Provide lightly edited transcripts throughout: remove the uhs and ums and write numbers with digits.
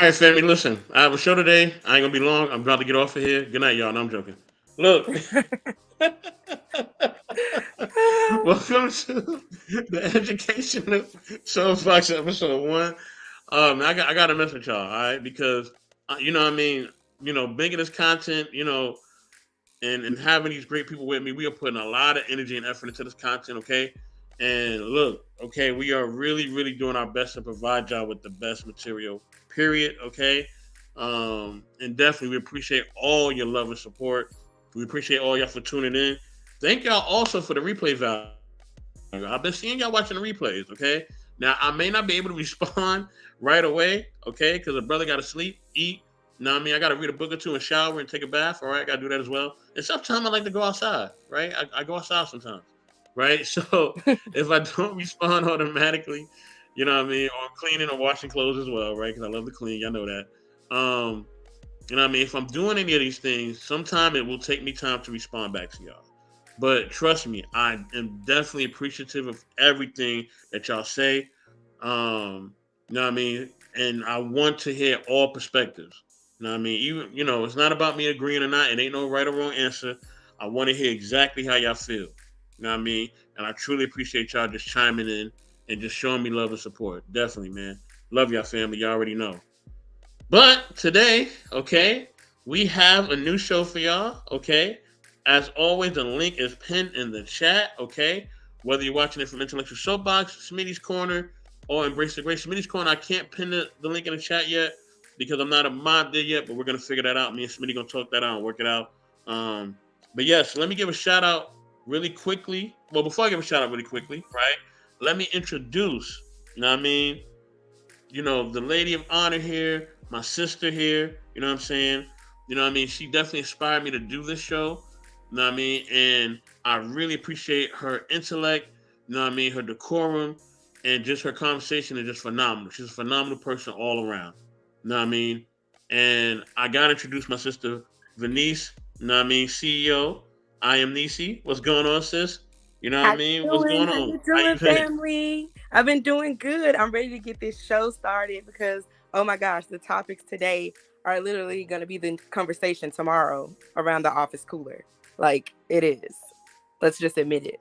right, family, listen. I have a show today. I ain't gonna be long. I'm about to get off of here. Good night, y'all. No, I'm joking. Look, welcome to the education of Soapbox episode one. I got a message, y'all. All right, because you know, what I mean, making this content, and having these great people with me, we are putting a lot of energy and effort into this content. Okay, and look, okay, we are really, really doing our best to provide y'all with the best material. Period. Okay, and definitely we appreciate all your love and support. We appreciate all y'all for tuning in. Thank y'all also for the replay value. I've been seeing y'all watching the replays. Okay, now I may not be able to respond right away. Okay, because the brother got to sleep, eat. Know what I mean? I got to read a book or two and shower and take a bath. All right, I got to do that as well. And sometimes I like to go outside. Right, I go outside sometimes. Right, so if I don't respond automatically, you know what I mean, or I'm cleaning or washing clothes as well. Right, because I love to clean. Y'all know that. Um, you know what I mean? If I'm doing any of these things, sometime it will take me time to respond back to y'all. But trust me, I am definitely appreciative of everything that y'all say. You know what I mean? And I want to hear all perspectives. You know what I mean? Even it's not about me agreeing or not. It ain't no right or wrong answer. I want to hear exactly how y'all feel. You know what I mean? And I truly appreciate y'all just chiming in and just showing me love and support. Definitely, man. Love y'all family. Y'all already know. But today, okay, we have a new show for y'all, okay? As always, the link is pinned in the chat, okay? Whether you're watching it from Intellectual Soapbox, Smitty's Corner, or Embrace the Great. Smitty's Corner, I can't pin the link in the chat yet because I'm not a mod there yet, but we're going to figure that out. Me and Smitty going to talk that out and work it out. But yes, let me give a shout out really quickly. Well, before I give a shout out really quickly, right? Let me introduce, you know what I mean? The lady of honor here, my sister here, you know what I'm saying? You know what I mean? She definitely inspired me to do this show, you know what I mean? And I really appreciate her intellect, you know what I mean? Her decorum and just her conversation is just phenomenal. She's a phenomenal person all around, you know what I mean? And I got to introduce my sister, Venice, you know what I mean? CEO, I am Nisi. What's going on, sis? You know what I How mean? you What's doing? going How on? you How doing, you been? family? I've been doing good. I'm ready to get this show started because oh my gosh, the topics today are literally going to be the conversation tomorrow around the office cooler. Like it is. Let's just admit it.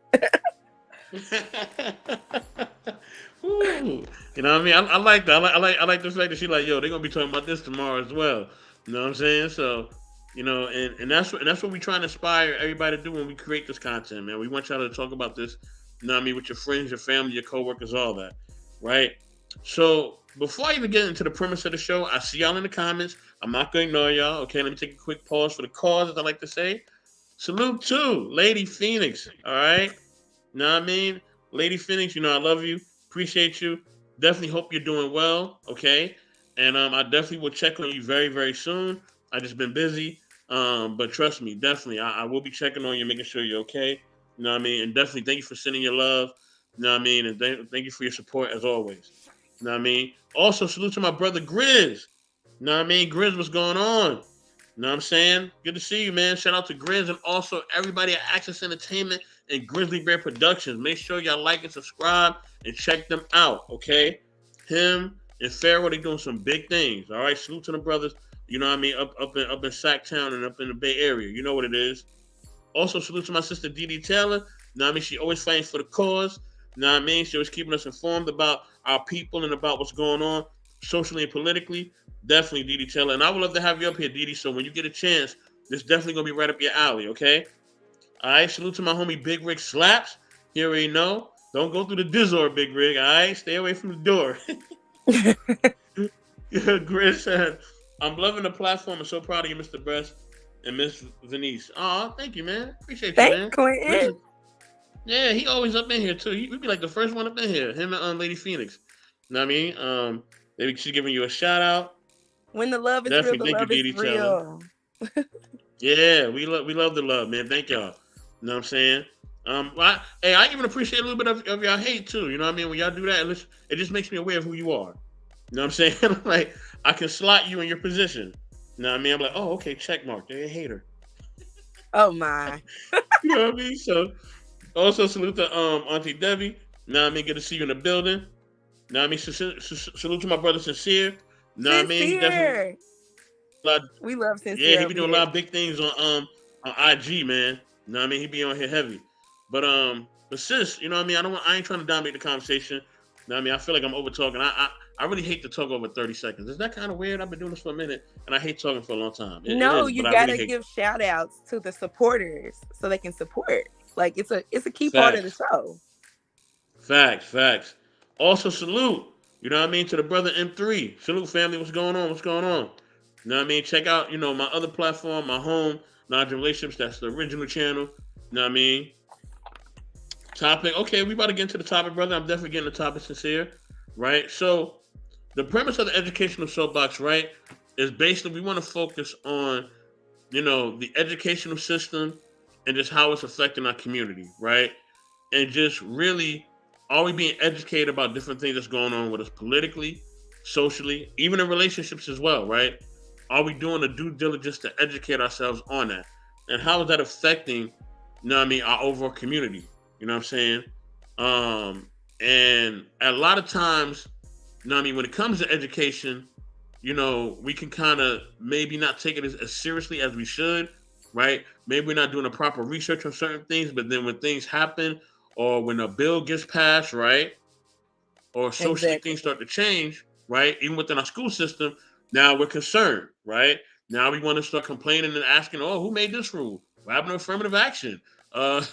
Ooh. You know what I mean? I like that. I like the fact that she like, yo, they're gonna be talking about this tomorrow as well. You know what I'm saying? So, and that's what we trying to inspire everybody to do when we create this content, man. We want y'all to talk about this, you know what I mean, with your friends, your family, your coworkers, all that. Right? So before I even get into the premise of the show, I see y'all in the comments. I'm not gonna ignore y'all. Okay, let me take a quick pause for the cause, as I like to say. Salute to Lady Phoenix. All right. Know what I mean? Lady Phoenix, I love you. Appreciate you. Definitely hope you're doing well. Okay. And I definitely will check on you very, very soon. I just been busy. But trust me, definitely, I will be checking on you, making sure you're okay. You know what I mean? And definitely thank you for sending your love. You know what I mean? And thank you for your support as always. You know what I mean? Also, salute to my brother Grizz. You know what I mean? Grizz, what's going on? You know what I'm saying? Good to see you, man. Shout out to Grizz and also everybody at Access Entertainment and Grizzly Bear Productions. Make sure y'all like and subscribe and check them out, okay? Him and Pharaoh, they doing some big things. All right, salute to the brothers. You know what I mean? Up in Sacktown and up in the Bay Area. You know what it is. Also, salute to my sister Dee Dee Taylor. You know what I mean? She always fighting for the cause. You know what I mean? She always keeping us informed about our people and about what's going on socially and politically. Definitely Dee Dee Taylor. And I would love to have you up here, Dee Dee. So when you get a chance, this definitely gonna be right up your alley, okay? All right, salute to my homie Big Rig Slaps. You already know. Don't go through the Dizzor, Big Rig. All right, stay away from the door. Grit said, "I'm loving the platform and so proud of you, Mr. Best and Miss Venice." Oh, thank you, man. Appreciate you, Thanks, man. Quentin. Listen, yeah, he always up in here too. He would be like the first one up in here. Him and Lady Phoenix. You know what I mean? Maybe she's giving you a shout out. When the love is real, Definitely, the thank you, love is Dee Dee Taylor. real. Yeah, we love the love, man. Thank y'all. You know what I'm saying? Hey, I even appreciate a little bit of y'all hate too. You know what I mean? When y'all do that, it just makes me aware of who you are. You know what I'm saying? Like I can slot you in your position. You know what I mean? I'm like, oh, okay, check mark. They're a hater. Oh my. You know what I mean? So also salute to Auntie Debbie. You know what I mean? Good to see you in the building. You know what I mean? Salute to my brother Sincere. You know what I mean? He definitely Sincere. a lot. We love Yeah, Sincere he over be doing a lot here. of big things on IG, man. You know what I mean? He be on here heavy. But sis, you know what I mean? I ain't trying to dominate the conversation. You know what I mean? I feel like I'm over talking. I really hate to talk over 30 seconds. Is that kind of weird? I've been doing this for a minute and I hate talking for a long time. It No, is, but you I really gotta hate give shout outs to the supporters so they can support. Like it's a key part of the facts. show. Facts. Also salute. You know what I mean? To the brother M3. Salute family. What's going on? What's going on? You know what I mean? Check out, my other platform, my home, Nigel Relationships. That's the original channel. You know what I mean? Topic. Okay, we about to get into the topic, brother. I'm definitely getting the topic sincere. Right? So the premise of the educational soapbox, right, is basically we want to focus on, the educational system and just how it's affecting our community, right? And just really, are we being educated about different things that's going on with us politically, socially, even in relationships as well, right? Are we doing the due diligence to educate ourselves on that? And how is that affecting, our overall community? You know what I'm saying? And a lot of times, when it comes to education, we can kind of maybe not take it as seriously as we should, right? Maybe we're not doing the proper research on certain things, but then when things happen or when a bill gets passed, right? Or socially Exactly. things start to change, right? Even within our school system, now we're concerned, right? Now we want to start complaining and asking, oh, who made this rule? What happened to affirmative action? Uh,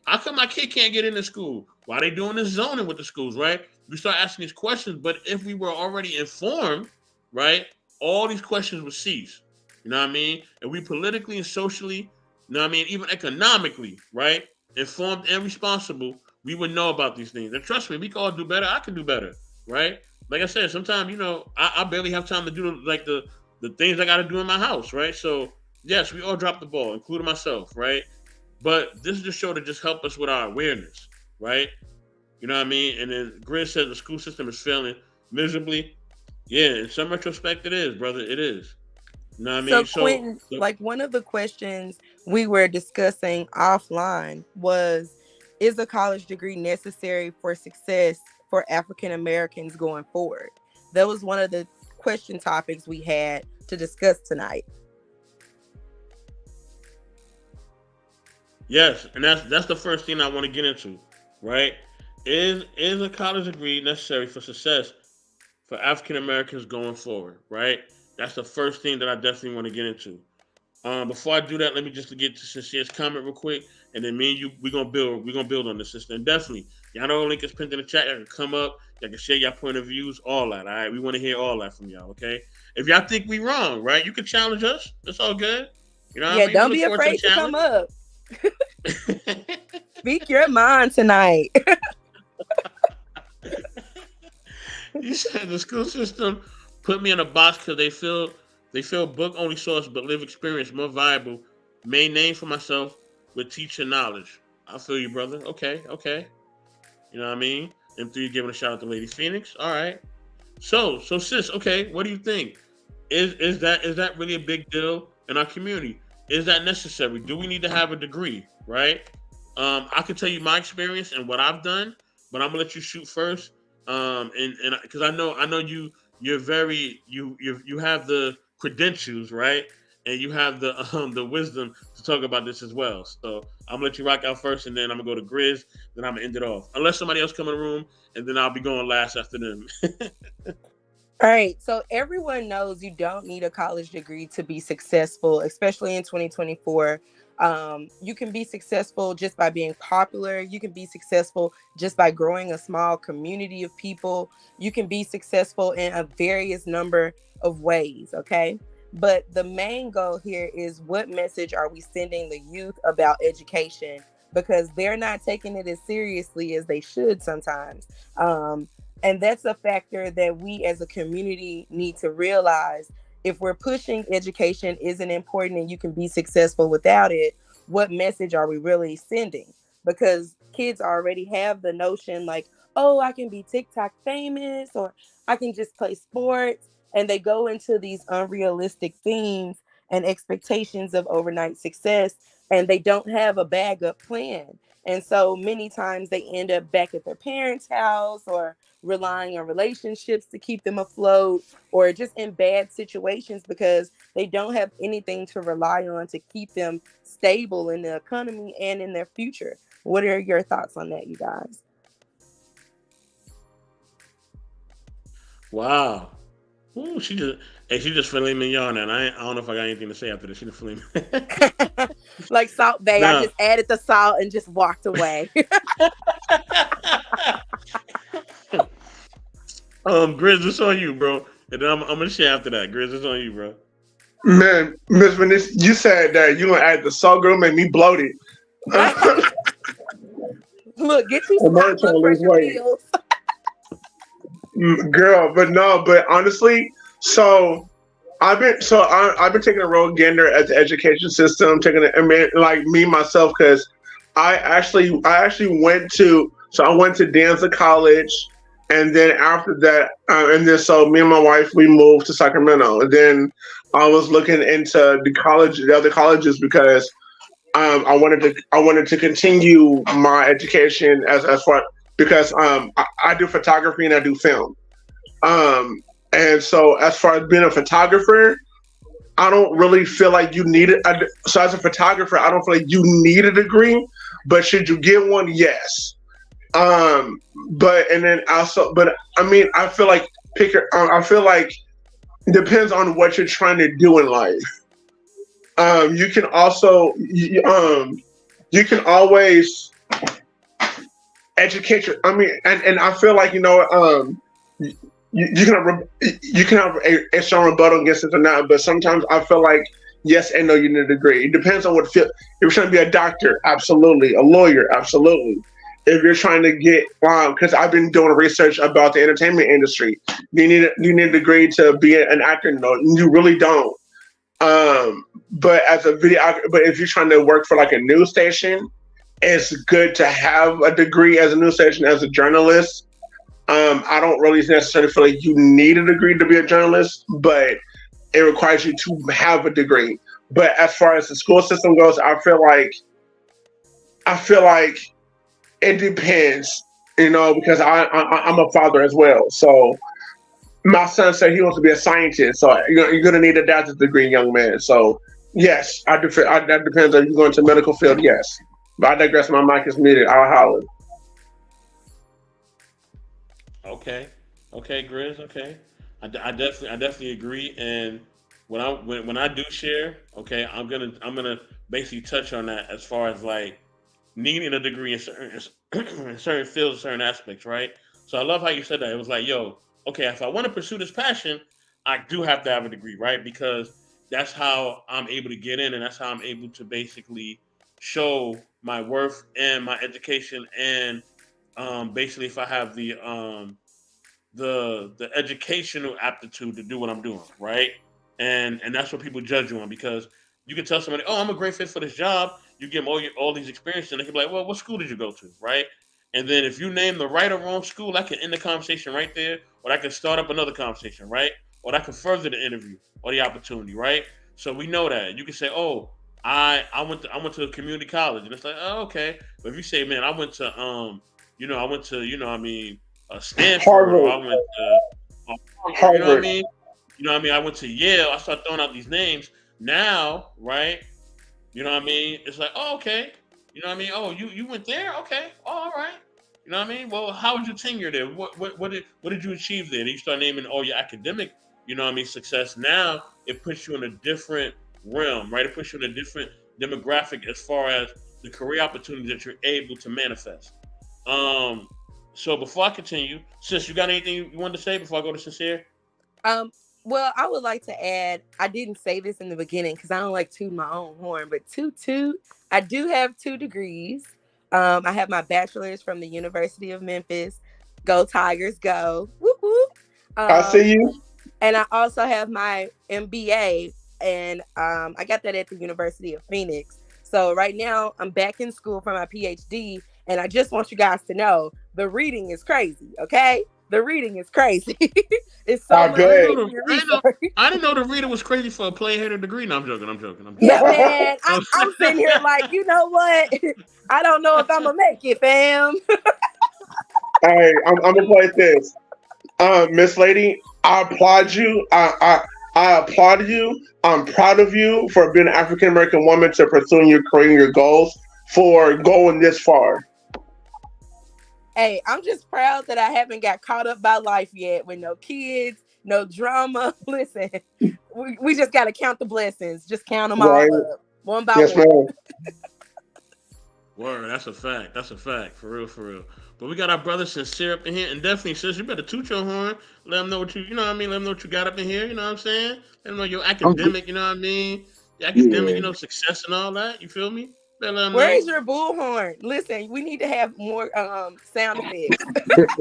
how come my kid can't get into school? Why are they doing this zoning with the schools, right? We start asking these questions, but if we were already informed, right, all these questions would cease. You know what I mean? And we politically and socially, even economically, right, informed and responsible, we would know about these things. And trust me, we can all do better. I can do better, right? Like I said, sometimes I barely have time to do like the things I got to do in my house, right? So yes, we all drop the ball, including myself, right? But this is the show to just help us with our awareness, right? You know what I mean? And then Grizz says the school system is failing miserably. Yeah, in some retrospect, it is, brother. It is. You know what I So mean? So, Quentin, like one of the questions we were discussing offline was, is a college degree necessary for success for African Americans going forward? That was one of the question topics we had to discuss tonight. yes, and that's the first thing I want to get into, right? Is a college degree necessary for success for African Americans going forward, right? That's the first thing that I definitely want to get into. Before I do that, let me just get to Sincere's comment real quick, and then me and you we're gonna build on this system. And definitely, y'all know the link is pinned in the chat. Y'all can come up, y'all can share your point of views, all that. All right, we want to hear all that from y'all. Okay, if y'all think we wrong, right, you can challenge us. It's all good. You know what I Yeah, mean? We don't look be forward to the afraid to come challenge. up. Speak your mind tonight. You said the school system put me in a box because they feel book only source but live experience more valuable. Main name for myself with teacher knowledge. I feel you, brother. Okay. You know what I mean? M3 giving a shout out to Lady Phoenix. All right. So sis, okay, what do you think? Is that really a big deal in our community? Is that necessary? Do we need to have a degree? Right? I can tell you my experience and what I've done, but I'm gonna let you shoot first. And because I know you're very you have the credentials, right? And you have the wisdom to talk about this as well. So I'm gonna let you rock out first, and then I'm gonna go to Grizz, then I'm gonna end it off. Unless somebody else come in the room, and then I'll be going last after them. All right. So everyone knows you don't need a college degree to be successful, especially in 2024. You can be successful just by being popular. You can be successful just by growing a small community of people. You can be successful in a various number of ways. Okay. But the main goal here is, what message are we sending the youth about education? Because they're not taking it as seriously as they should sometimes. And that's a factor that we as a community need to realize. If we're pushing education isn't important and you can be successful without it, what message are we really sending? Because kids already have the notion like, oh, I can be TikTok famous, or I can just play sports. And they go into these unrealistic themes and expectations of overnight success, and they don't have a bag up plan. And so many times they end up back at their parents' house or relying on relationships to keep them afloat or just in bad situations because they don't have anything to rely on to keep them stable in the economy and in their future. What are your thoughts on that, you guys? Wow. Ooh, she just filet mignon, and I don't know if I got anything to say after this. She just filet mignon. Like Salt Bay, I Nah. just added the salt and just walked away. Grizz, it's on you, bro. And then I'm gonna share after that. Grizz, it's on you, bro. Man, Miss Venice, you said that you gonna add the salt, girl, made me bloated. Look, get you some I'm hot already trying blood to lose pressure weight. pills. Girl, but no, but honestly, so I've been taking a road gander at the education system, taking it, I mean, like me myself, because I actually went to Danza College, and then after that, and then so me and my wife we moved to Sacramento, and then I was looking into the other colleges because I wanted to continue my education as far because I do photography and I do film. Um, and so as far as being a photographer, I don't really feel like you need it. So as a photographer, I don't feel like you need a degree, but should you get one? Yes. Um, but and then also, but I mean, I feel like I feel like it depends on what you're trying to do in life. You can also, you can always educate your. I mean, and I feel like you can have a strong rebuttal against it or not, but sometimes I feel like yes and no, you need a degree. It depends on what field. If you're trying to be a doctor, absolutely. A lawyer, absolutely. If you're trying to get, because I've been doing research about the entertainment industry, do you need a degree to be an actor? No, you really don't. But but if you're trying to work for like a news station, it's good to have a degree as a news station as a journalist. I don't really necessarily feel like you need a degree to be a journalist, but it requires you to have a degree. But as far as the school system goes, I feel like it depends, because I'm a father as well. So my son said he wants to be a scientist, so you're going to need a doctorate degree, young man. So yes, that depends on you going to medical field. Yes, but I digress. My mic is muted. I'll holler. Okay, okay, Grizz. Okay, I definitely agree. And when I do share, okay, I'm gonna basically touch on that as far as like needing a degree in certain in certain fields, certain aspects, right? So I love how you said that. It was like, yo, okay, if I want to pursue this passion, I do have to have a degree, right? Because that's how I'm able to get in, and that's how I'm able to basically show my worth and my education, and basically if I have the educational aptitude to do what I'm doing, right? And that's what people judge you on because you can tell somebody, oh, I'm a great fit for this job. You give them all these experiences, and they can be like, well, what school did you go to, right? And then if you name the right or wrong school, I can end the conversation right there, or I can start up another conversation, right? Or that can further the interview or the opportunity, right? So we know that you can say, oh, I went to a community college, and it's like, oh, okay. But if you say, man, I went to, Stanford, or Harvard, I went to Harvard, you know what I Harvard. mean? You know what I mean? I went to Yale. I start throwing out these names now, right? You know what I mean? It's like, oh, okay. You know what I mean? Oh, you went there? Okay. Oh, all right. You know what I mean? Well, how was your tenure there? What did you achieve there? Then you start naming all your academic, success. Now it puts you in a different realm, right? It puts you in a different demographic as far as the career opportunities that you're able to manifest. Um, so before I continue, sis, you got anything you wanted to say before I go to sincere? Um, well, I would like to add, I didn't say this in the beginning because I don't like tooting my own horn, but toot, I do have 2 degrees. I have my bachelor's from the University of Memphis. Go Tigers, go! Whoop whoop. I Um, see you. and I also have my MBA, and I got that at the University of Phoenix. So right now, I'm back in school for my PhD, and I just want you guys to know the reading is crazy. Okay, The reading is crazy. It's so I much I didn't bet. know reading and the research. I didn't know the reader was crazy for a play hater degree. No, I'm joking. I'm joking. I'm Yeah, joking. man. I'm sitting here like, you know what? I don't know if I'm gonna make it, fam. Hey, I'm gonna play this. Miss Lady, I applaud you. I applaud you. I'm proud of you for being an African American woman to pursuing your career and your goals for going this far. Hey, I'm just proud that I haven't got caught up by life yet with no kids, no drama. Listen, we just got to count the blessings. Just count them all Right? up one by Yes, one. ma'am. Word, that's a fact. That's a fact. For real, for real. But we got our brother Sincere up in here, and definitely, sis, you better toot your horn. Let them know what you know what I mean? Let them know what you got up in here, you know what I'm saying? Let them know your I'm good. academic, you know what I mean? Your academic, Yeah. you know, success and all that. You feel me? Better let them Where know. is your bullhorn? Listen, we need to have more sound effects.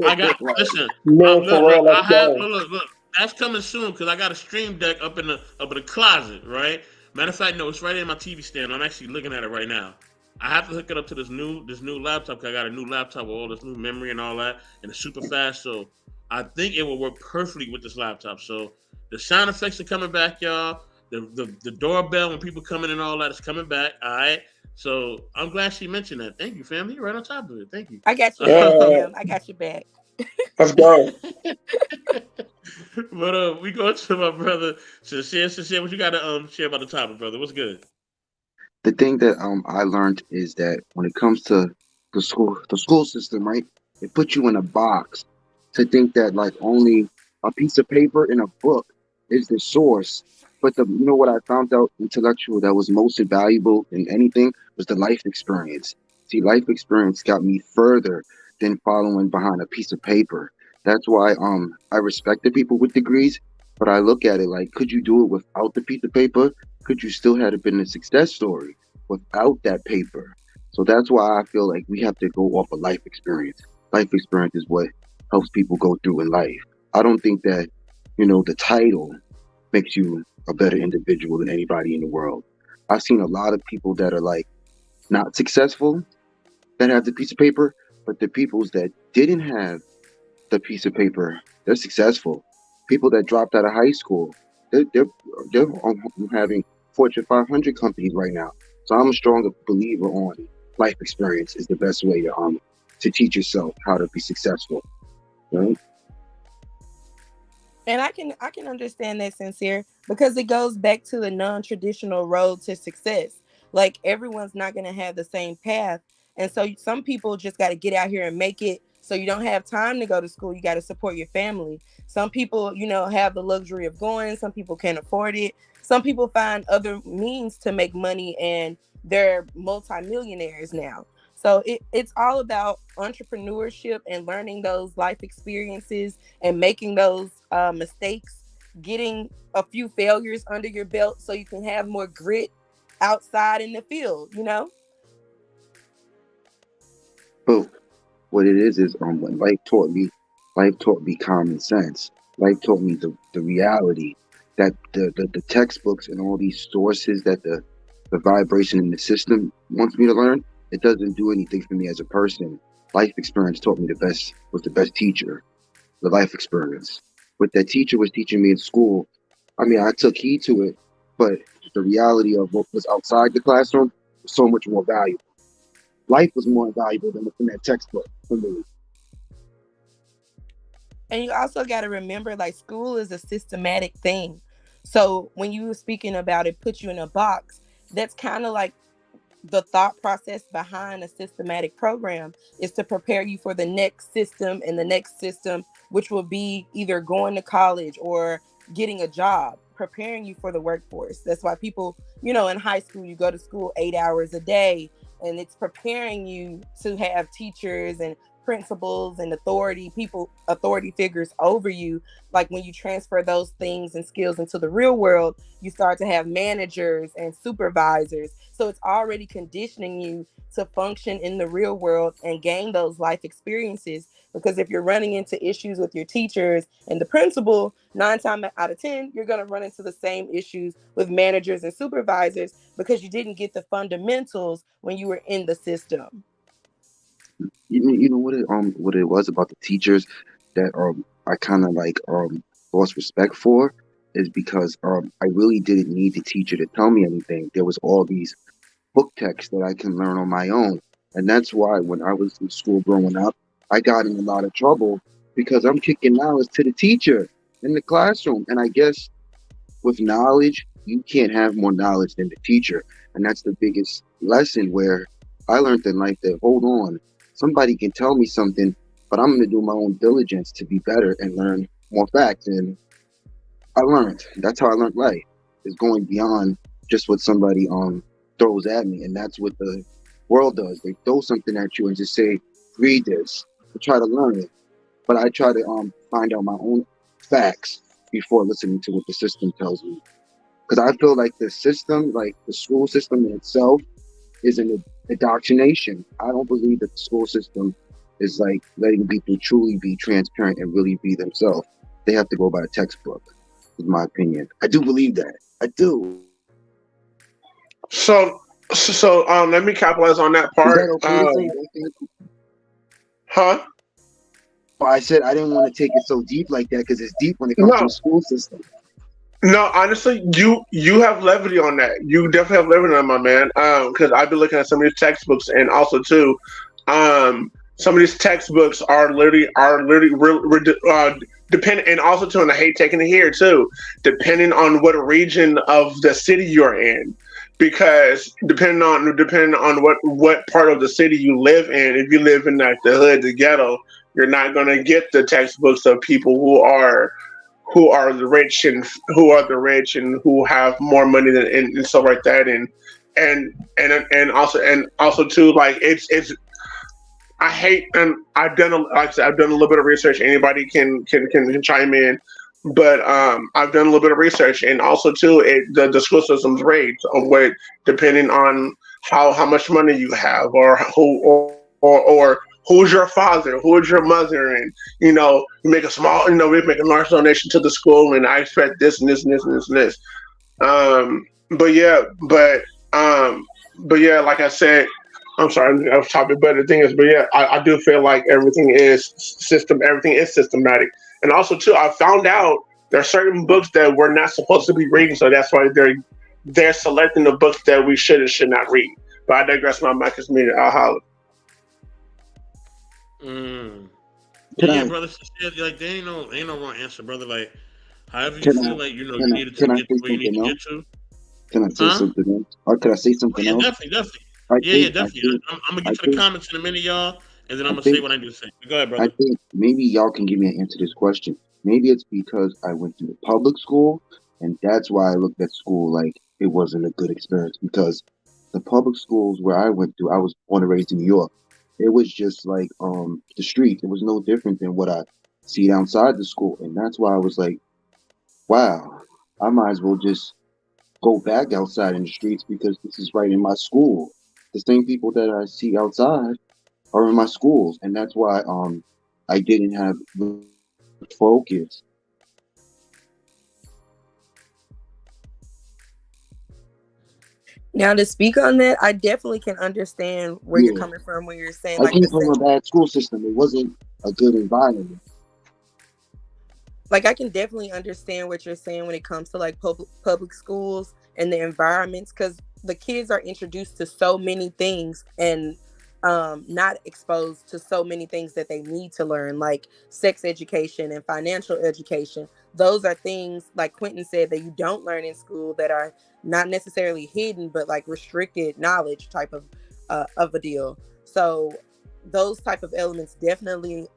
I got, Right. listen, No, look, for look, real. Let's I have, go. look. That's coming soon because I got a stream deck up in the closet, right? Matter of fact, no, it's right in my TV stand. I'm actually looking at it right now. I have to hook it up to this new laptop because I got a new laptop with all this new memory and all that, and it's super fast. So I think it will work perfectly with this laptop. So the sound effects are coming back, y'all. The doorbell when people come in and all that is coming back. All right. So I'm glad she mentioned that. Thank you, family. You're right on top of it. Thank you. I got your back, Uh, fam. I got your back. let's go. But we go to my brother Sincere. Sincere, what you got to share about the topic, brother? What's good? The thing that I learned is that when it comes to the school system, right? It puts you in a box to think that like only a piece of paper and a book is the source. But the you know what I found out intellectual that was most valuable in anything was the life experience. See, life experience got me further than following behind a piece of paper. That's why I respect the people with degrees, but I look at it like, could you do it without the piece of paper? Could you still have it been a success story without that paper? So that's why I feel like we have to go off of life experience. Life experience is what helps people go through in life. I don't think that, the title makes you a better individual than anybody in the world. I've seen a lot of people that are like not successful that have the piece of paper, but the peoples that didn't have the piece of paper, they're successful. People that dropped out of high school, they're they're, they're having Fortune 500 companies right now. So I'm a strong believer on life experience is the best way to teach yourself how to be successful. Right? And I can understand that, Sincere, because it goes back to the non-traditional road to success. Like everyone's not going to have the same path, and so some people just got to get out here and make it. So you don't have time to go to school, you got to support your family. Some people, have the luxury of going, some people can't afford it. Some people find other means to make money, and they're multimillionaires now. So it's all about entrepreneurship and learning those life experiences and making those mistakes, getting a few failures under your belt so you can have more grit outside in the field. But what it is when life taught me common sense. Life taught me the reality that the textbooks and all these sources that the vibration in the system wants me to learn, it doesn't do anything for me as a person. Life experience taught me the best teacher, the life experience. What that teacher was teaching me in school, I mean, I took heed to it, but the reality of what was outside the classroom was so much more valuable. Life was more valuable than what's in that textbook for me. And you also got to remember, like, school is a systematic thing. So when you were speaking about it, put you in a box, that's kind of like the thought process behind a systematic program is to prepare you for the next system and the next system, which will be either going to college or getting a job, preparing you for the workforce. That's why people, in high school, you go to school 8 hours a day, and it's preparing you to have teachers and principals and authority figures over you. Like when you transfer those things and skills into the real world, you start to have managers and supervisors. So it's already conditioning you to function in the real world and gain those life experiences. Because if you're running into issues with your teachers and the principal, 9 times out of 10, you're going to run into the same issues with managers and supervisors because you didn't get the fundamentals when you were in the system. You know what it was about the teachers. that I kind of like lost respect for is because I really didn't need the teacher to tell me anything. There was all these book texts that I can learn on my own, and that's why when I was in school growing up, I got in a lot of trouble because I'm kicking knowledge to the teacher in the classroom, and I guess with knowledge, you can't have more knowledge than the teacher. And that's the biggest lesson where I learned in life that hold on, somebody can tell me something, but I'm going to do my own diligence to be better and learn more facts. And I learned. That's how I learned life, is going beyond just what somebody throws at me. And that's what the world does. They throw something at you and just say, read this, to try to learn it. But I try to find out my own facts before listening to what the system tells me, because I feel like the system, like the school system in itself, is an indoctrination. I don't believe that the school system is like letting people truly be transparent and really be themselves. They have to go by a textbook, in my opinion. I do believe that. I do. Let me capitalize on that Is that part. okay to say? Okay? Huh? Oh, I said I didn't want to take it so deep like that because it's deep when it comes to No, the school system. no. Honestly, you have levity on that. You definitely have levity on my man. Because I've been looking at some of these textbooks, and also too, some of these textbooks are literally depending, and also too, and I hate taking it here too, depending on what region of the city you're in. Because depending on what part of the city you live in, if you live in like the hood, the ghetto, you're not gonna get the textbooks of people who are the rich and who have more money than and stuff like that, and also too, like it's I hate, and like I said, I've done a little bit of research. Anybody can chime in, but I've done a little bit of research, and also too, the school system's rates on what, depending on how much money you have, or or who's your father, who is your mother, and you make a small, we make a large donation to the school, and I expect this and this and this and this and this. But yeah, um, but yeah, like I said, I'm sorry, I'm off topic, but the thing is, but yeah, I do feel like everything is systematic, and also too, I found out there are certain books that we're not supposed to be reading, so that's why they're selecting the books that we should and should not read. But I digress. My mic is muted. I'll holler. Mm. Can Yeah, I? brother. Like there ain't no wrong answer, brother. Like however you Can I? feel like you needed to Can I get say where you need something to else? get to, Can I say huh? something else? Or could I say Oh something yeah, else? definitely, definitely. I Yeah, yeah, think. I definitely. think. I'm gonna I get to the think. comments in a minute, y'all, and then I'm I gonna say think. what I need to say. Go ahead, I brother. think maybe y'all can give me an answer to this question. Maybe it's because I went to the public school, and that's why I looked at school like it wasn't a good experience. Because the public schools where I went to, I was born and raised in New York. It was just like the street. It was no different than what I see outside the school, and that's why I was like, wow, I might as well just go back outside in the streets because this is right in my school. The same people that I see outside are in my schools, and that's why I didn't have really focus. Now to speak on that, I definitely can understand where you're Yeah, coming from when you're saying I like came the from a same. bad school system. It wasn't a good environment. Like I can definitely understand what you're saying when it comes to like public schools and the environments, because the kids are introduced to so many things and not exposed to so many things that they need to learn, like sex education and financial education. Those are things, like Quentin said, that you don't learn in school, that are not necessarily hidden but like restricted knowledge type of a deal. So those type of elements definitely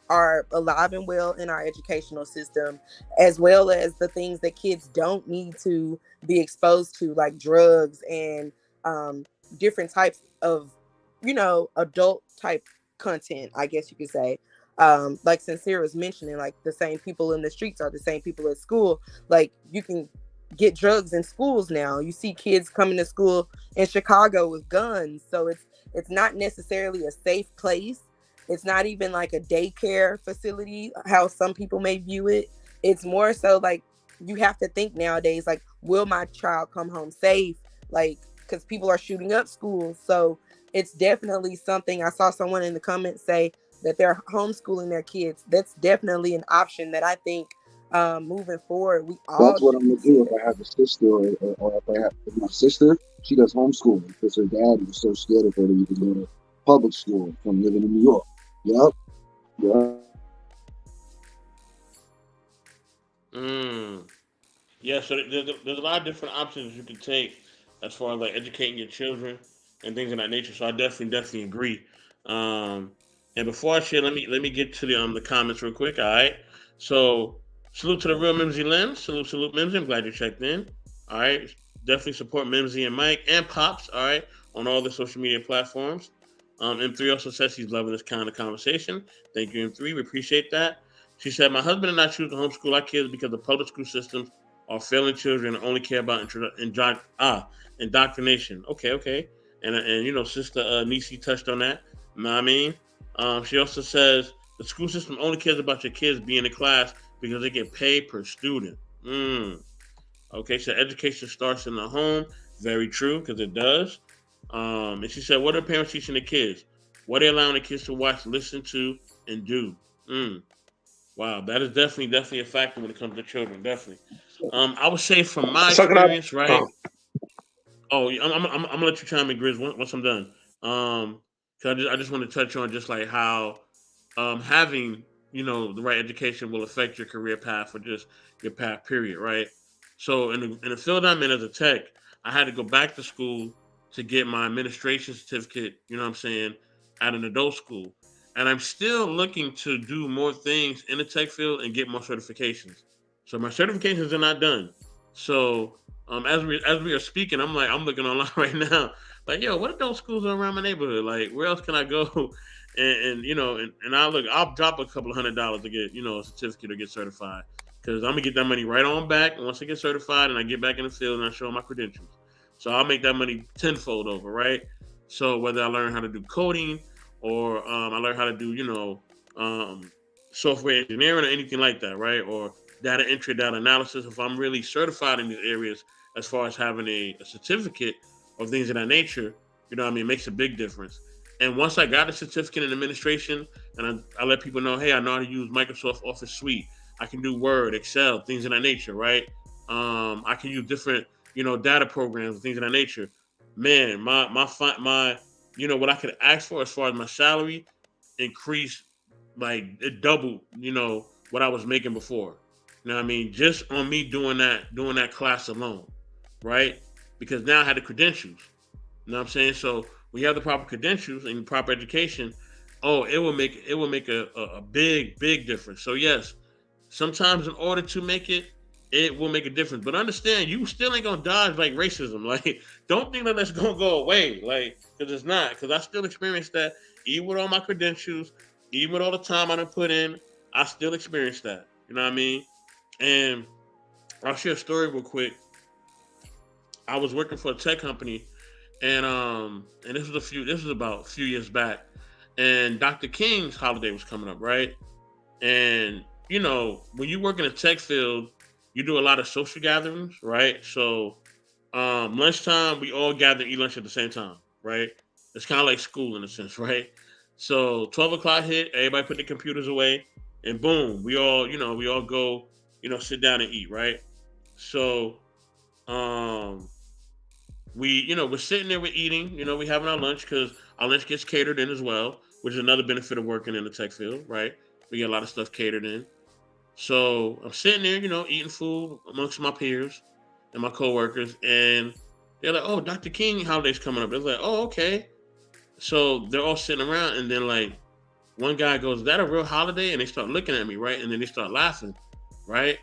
are alive and well in our educational system, as well as the things that kids don't need to be exposed to, like drugs and um, different types of, adult type content, I guess you could say. Like Sincere was mentioning, like the same people in the streets are the same people at school. Like you can get drugs in schools now. You see kids coming to school in Chicago with guns. So it's not necessarily a safe place. It's not even like a daycare facility, how some people may view it. It's more so like you have to think nowadays, like, will my child come home safe? Like, because people are shooting up schools. So it's definitely something. I saw someone in the comments say that they're homeschooling their kids, that's definitely an option that I think moving forward we all That's what should I'm gonna do if consider. I have a sister, or if my sister, she does homeschooling because her dad was so scared of her to even go to public school from living in New York. Yep, yep. Mm. Yeah, so there's a lot of different options you can take as far as like educating your children and things of that nature. So I definitely agree. Um, and before I share, let me get to the comments real quick. All right. So salute to the real Mimsy Lynn. Salute Mimsy. I'm glad you checked in. All right. Definitely support Mimsy and Mike and Pops. All right, on all the social media platforms. M3 also says he's loving this kind of conversation. Thank you, M3. We appreciate that. She said, "My husband and I choose to homeschool our kids because the public school systems are failing children and only care about indoctrination." Okay, okay. And Sister Nisi touched on that. You know what I mean? She also says the school system only cares about your kids being in class because they get paid per student. Mm. Okay, so education starts in the home. Very true, because it does. And she said, "What are parents teaching the kids? What are they allowing the kids to watch, listen to, and do?" Mm. Wow, that is definitely a factor when it comes to children. Definitely. I would say from my So can I? experience, right? Oh, I'm gonna let you chime in, Grizz, once I'm done. Um, 'Cause I just want to touch on just like how having the right education will affect your career path or just your path period, right? So in the field I'm in as a tech, I had to go back to school to get my administration certificate. You know what I'm saying, at an adult school, and I'm still looking to do more things in the tech field and get more certifications. So my certifications are not done. So as we are speaking, I'm looking online right now, like, yo, what adult schools are around my neighborhood? Like, where else can I go? And I'll drop a couple of $100 to get a certificate or get certified, because I'm gonna get that money right on back. And once I get certified and I get back in the field and I show my credentials, so I'll make that money tenfold over, right? So whether I learn how to do coding or I learn how to do um, software engineering or anything like that, right? Or data entry, data analysis. If I'm really certified in these areas, as far as having a certificate or things of that nature, what I mean, it makes a big difference. And once I got a certificate in administration, and I let people know, hey, I know how to use Microsoft Office Suite. I can do Word, Excel, things of that nature, right? I can use different, data programs, things of that nature. Man, what I could ask for as far as my salary increased, like it doubled, what I was making before. You know what I mean? Just on me doing that class alone, right? Because now I had the credentials. You know what I'm saying? So when you have the proper credentials and proper education, oh, it will make a big difference. So yes, sometimes in order to make it, it will make a difference. But understand, you still ain't gonna dodge like racism. Like, don't think that that's gonna go away. Like, because it's not. Because I still experienced that, even with all my credentials, even with all the time I done put in. I still experienced that. You know what I mean? And I'll share a story real quick. I was working for a tech company, and this was about a few years back, and Dr. King's holiday was coming up, right? And when you work in a tech field, you do a lot of social gatherings, right? So lunchtime, we all gather and eat lunch at the same time, right? It's kind of like school in a sense, right? So 12 o'clock hit, everybody put the computers away, and boom, we all go, sit down and eat, right? So um, we're sitting there, we're eating, we're having our lunch, because our lunch gets catered in as well, which is another benefit of working in the tech field, right? We get a lot of stuff catered in. So I'm sitting there, eating food amongst my peers and my coworkers, and they're like, "Oh, Dr. King holiday's coming up." They're like, "Oh, okay." So they're all sitting around, and then like one guy goes, "Is that a real holiday?" And they start looking at me, right? And then they start laughing, right?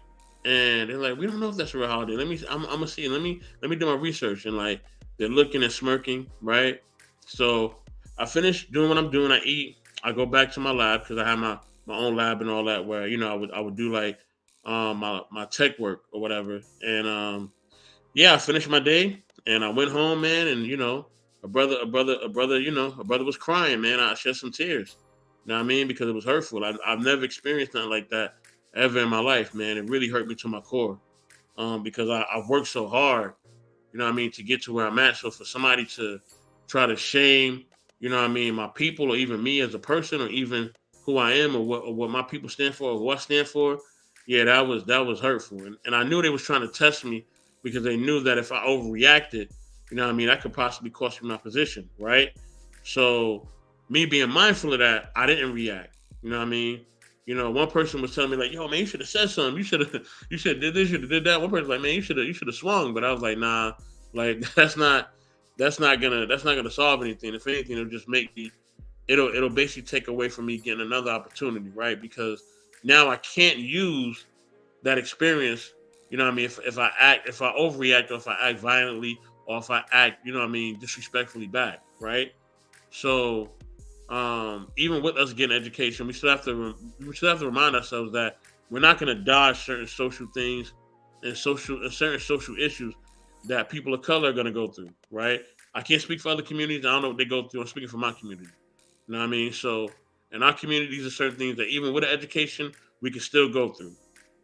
And they're like, "We don't know if that's a real holiday. I'm gonna see. Let me do my research." And like they're looking and smirking, right? So I finish doing what I'm doing. I eat. I go back to my lab because I have my own lab and all that. Where I would do like my tech work or whatever. And yeah, I finished my day and I went home, man. And a brother was crying, man. I shed some tears. You know what I mean? Because it was hurtful. I've never experienced nothing like that ever in my life, man. It really hurt me to my core. Because I've worked so hard, what I mean, to get to where I'm at. So for somebody to try to shame, what I mean, my people or even me as a person or even who I am or what my people stand for or what I stand for, yeah, that was hurtful. And I knew they was trying to test me because they knew that if I overreacted, you know what I mean, that could possibly cost me my position, right? So me being mindful of that, I didn't react. You know what I mean? You know, one person was telling me like, "Yo, man, you should have said something. You should have did this. You should have did that." One person was like, "Man, you should have swung." But I was like, "Nah, like that's not gonna solve anything. If anything, it'll just make me it'll basically take away from me getting another opportunity, right? Because now I can't use that experience. You know what I mean? If I overreact, or if I act violently, or if I act, you know what I mean, disrespectfully back, right? So even with us getting education, we still have to remind ourselves that we're not going to dodge certain social things and certain social issues that people of color are going to go through, right? I can't speak for other communities. I don't know what they go through. I'm speaking for my community. You know what I mean? So in our communities, are certain things that even with an education, we can still go through.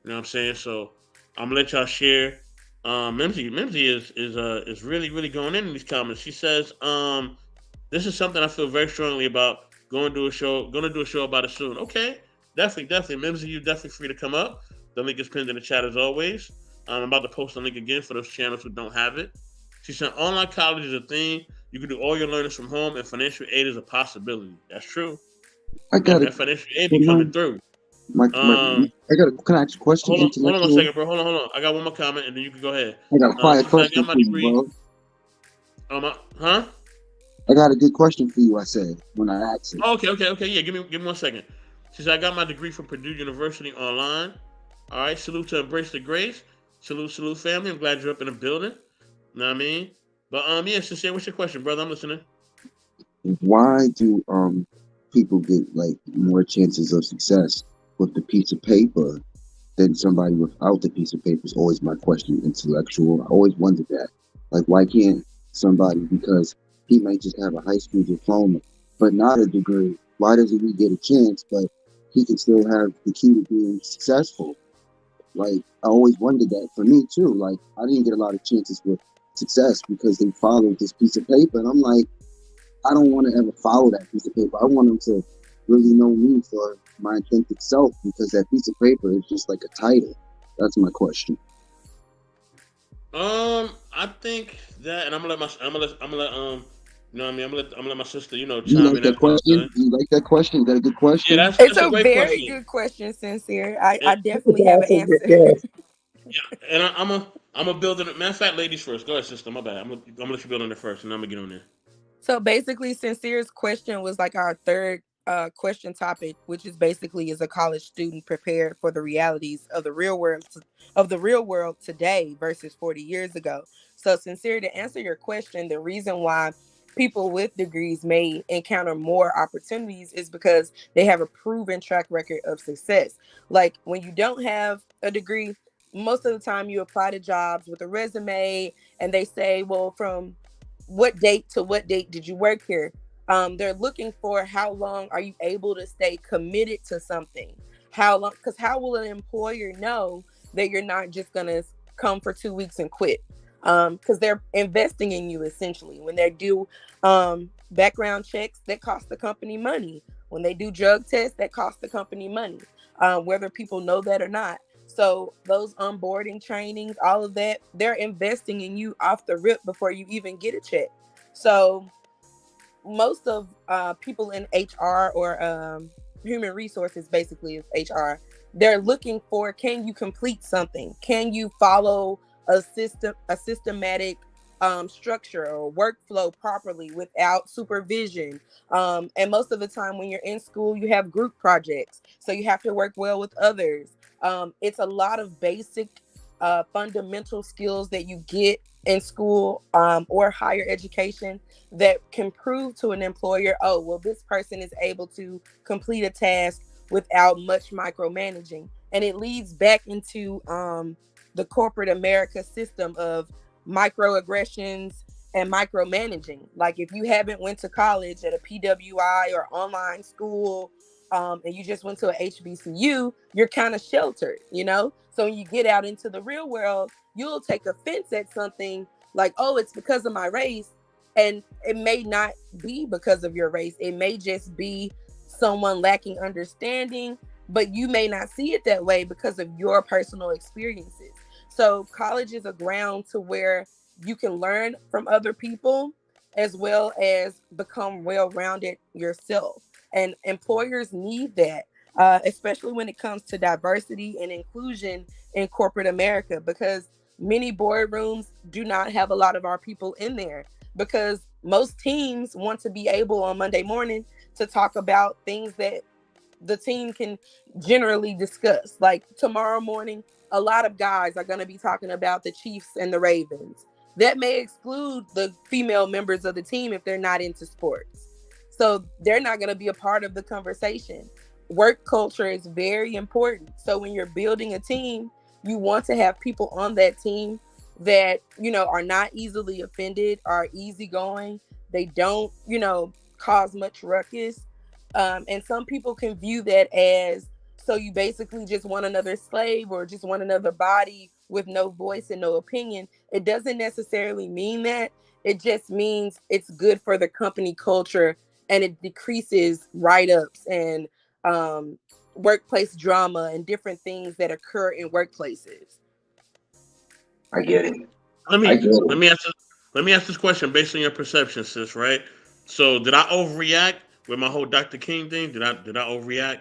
You know what I'm saying? So I'm gonna let y'all share. Mimsy is really going in these comments. She says, this is something I feel very strongly about. Gonna do a show about it soon. Okay, definitely. Mimsy, you definitely free to come up. The link is pinned in the chat as always. I'm about to post the link again for those channels who don't have it. She said online college is a thing. You can do all your learning from home, and financial aid is a possibility. That's true. I got a That financial aid be for coming through. my Um, I got a can I ask a question, hold on one intellectual? second, bro. Hold on. I got one more comment, and then you can go ahead. I got a fire She said, I got question my for you, degree. bro. Huh? I got a good question for you, I said, when I asked it. Oh, okay. Yeah, give me 1 second. She said, I got my degree from Purdue University online. All right, salute to Embrace the Grace. Salute, family. I'm glad you're up in the building. You know what I mean? But yeah, sincere, what's your question, brother? I'm listening. Why do people get like more chances of success with the piece of paper than somebody without the piece of paper? Is always my question, intellectual. I always wondered that. Like, why can't somebody, because he might just have a high school diploma, but not a degree, why doesn't he get a chance, but he can still have the key to being successful? Like, I always wondered that for me too. Like, I didn't get a lot of chances with success because they followed this piece of paper. And I'm like, I don't want to ever follow that piece of paper. I want them to really know me for my authentic self because that piece of paper is just like a title. That's my question. I think that, and I'm gonna let you know what I mean. I'm gonna let my sister, Do you chime like in that after I'm question? done. Do you like that question? Is that a good Yeah, question? It's that's a a great very question. good question, Sincere. I And, definitely have an answer. yeah, and I'm a build it. Matter of fact, ladies first. Go ahead, sister. My bad. I'm gonna let you build on it first, and I'm gonna get on there. So basically, Sincere's question was like our third question topic, which is basically is a college student prepared for the realities of the real world today versus 40 years ago. So Sincere, to answer your question, the reason why people with degrees may encounter more opportunities is because they have a proven track record of success. Like when you don't have a degree, most of the time you apply to jobs with a resume and they say, well, from what date to what date did you work here? They're looking for how long are you able to stay committed to something? How long? Because how will an employer know that you're not just gonna come for 2 weeks and quit? Because they're investing in you essentially. When they do background checks, that cost the company money. When they do drug tests, that costs the company money, whether people know that or not. So those onboarding trainings, all of that, they're investing in you off the rip before you even get a check. So most of people in HR or human resources, basically is HR, they're looking for, can you complete something? Can you follow a systematic structure or workflow properly without supervision? And most of the time when you're in school, you have group projects. So you have to work well with others. It's a lot of basic fundamental skills that you get in school or higher education that can prove to an employer, oh, well, this person is able to complete a task without much micromanaging. And it leads back into the corporate America system of microaggressions and micromanaging. Like if you haven't went to college at a PWI or online school, and you just went to a HBCU, you're kind of sheltered, you know? So when you get out into the real world, you'll take offense at something like, oh, it's because of my race. And it may not be because of your race. It may just be someone lacking understanding, but you may not see it that way because of your personal experiences. So college is a ground to where you can learn from other people as well as become well-rounded yourself. And employers need that, especially when it comes to diversity and inclusion in corporate America, because many boardrooms do not have a lot of our people in there, because most teams want to be able on Monday morning to talk about things that the team can generally discuss. Like tomorrow morning, a lot of guys are going to be talking about the Chiefs and the Ravens. That may exclude the female members of the team if they're not into sports. So they're not going to be a part of the conversation. Work culture is very important. So when you're building a team, you want to have people on that team that, are not easily offended, are easygoing. They don't, cause much ruckus. And some people can view that as, so you basically just want another slave or just want another body with no voice and no opinion. It doesn't necessarily mean that. It just means it's good for the company culture, and it decreases write-ups and um, workplace drama and different things that occur in workplaces. I get it. Let I me get let it. me ask this, let me ask this question based on your perception, sis. Right? So did I overreact with my whole Dr. King thing? Did I overreact?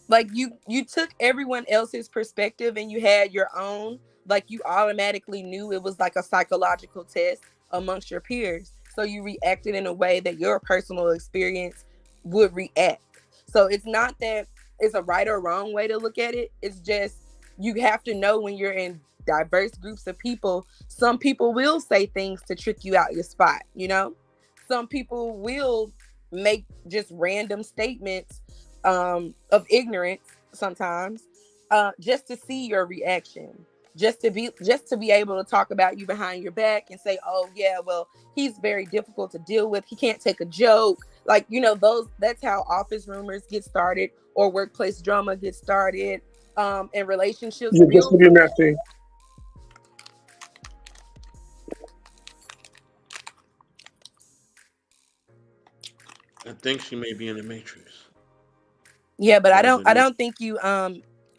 Like you took everyone else's perspective and you had your own. Like you automatically knew it was like a psychological test amongst your peers, so you reacted in a way that your personal experience would react. So it's not that it's a right or wrong way to look at it. It's just you have to know when you're in diverse groups of people, some people will say things to trick you out your spot. Some people will make just random statements of ignorance sometimes, just to see your reaction, just to be able to talk about you behind your back and say, oh yeah, well, he's very difficult to deal with, he can't take a joke. Like, those, that's how office rumors get started, or workplace drama gets started, and relationships Yeah, just to build be from that. messy. I think she may be in the Matrix. Yeah, but i Or is don't it i me? don't think you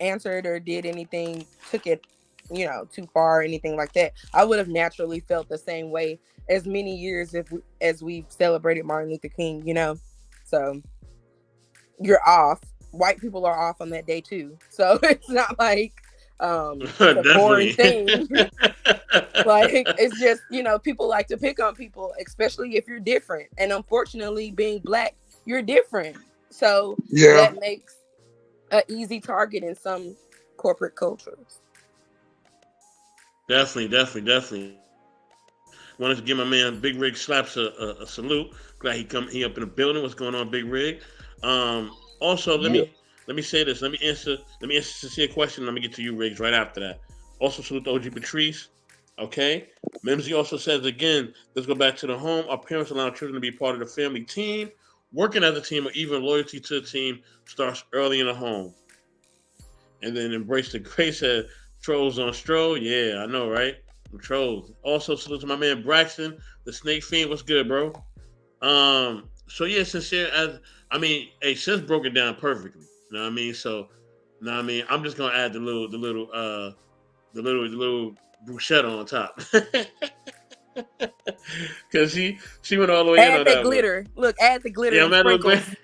answered or did anything, took it too far or anything like that. I would have naturally felt the same way as many years as we've celebrated Martin Luther King. So you're off. White people are off on that day too, so it's not like it's a foreign Definitely. thing. Like, it's just, people like to pick on people, especially if you're different, and unfortunately being black, you're different. So Yeah. that makes an easy target in some corporate cultures. Definitely, definitely, definitely. Wanted to give my man Big Rig Slaps a salute. Glad he up in the building. What's going on, Big Rig? Also, let Yeah. me let me say this. Let me answer a sincere question. Let me get to you, Riggs, right after that. Also, salute to OG Patrice. Okay. Mimsy also says again, let's go back to the home. Our parents allow children to be part of the family team. Working as a team or even loyalty to the team starts early in the home. And then Embrace the Grace said, Trolls on Stroll. Yeah, I know, right? Trolls. Also, salute to my man Braxton, the Snake Fiend. What's good, bro? So yeah, sincere as I mean, hey, sis broke it down perfectly. You know what I mean? So, you know what I mean? I'm just gonna add the little bruschetta on top. Cause she went all the way in Add on that that one. glitter. Look, add the glitter Yeah, and I'm at a little sprinkles.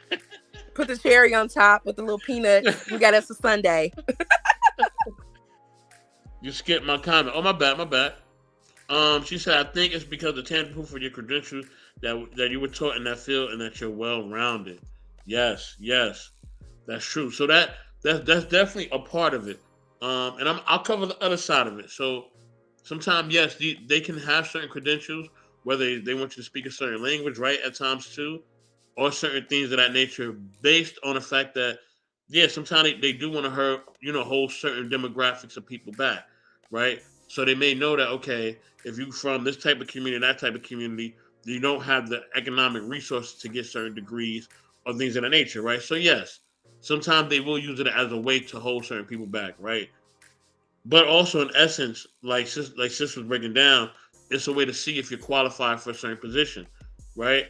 Put the cherry on top with the little peanuts. We got us a sundae. You skipped my comment. Oh, my bad, my bad. She said, I think it's because the tangible proof for your credentials that you were taught in that field and that you're well rounded. Yes, yes, that's true. So that's definitely a part of it. And I'll cover the other side of it. So sometimes, yes, they can have certain credentials, whether they want you to speak a certain language, right? At times too, or certain things of that nature, based on the fact that, yeah, sometimes they do want to hold certain demographics of people back, right? So they may know that, okay, if you from this type of community, that type of community, you don't have the economic resources to get certain degrees or things of that nature, right? So yes, sometimes they will use it as a way to hold certain people back, right? But also in essence, like sis was breaking down, it's a way to see if you're qualified for a certain position, right?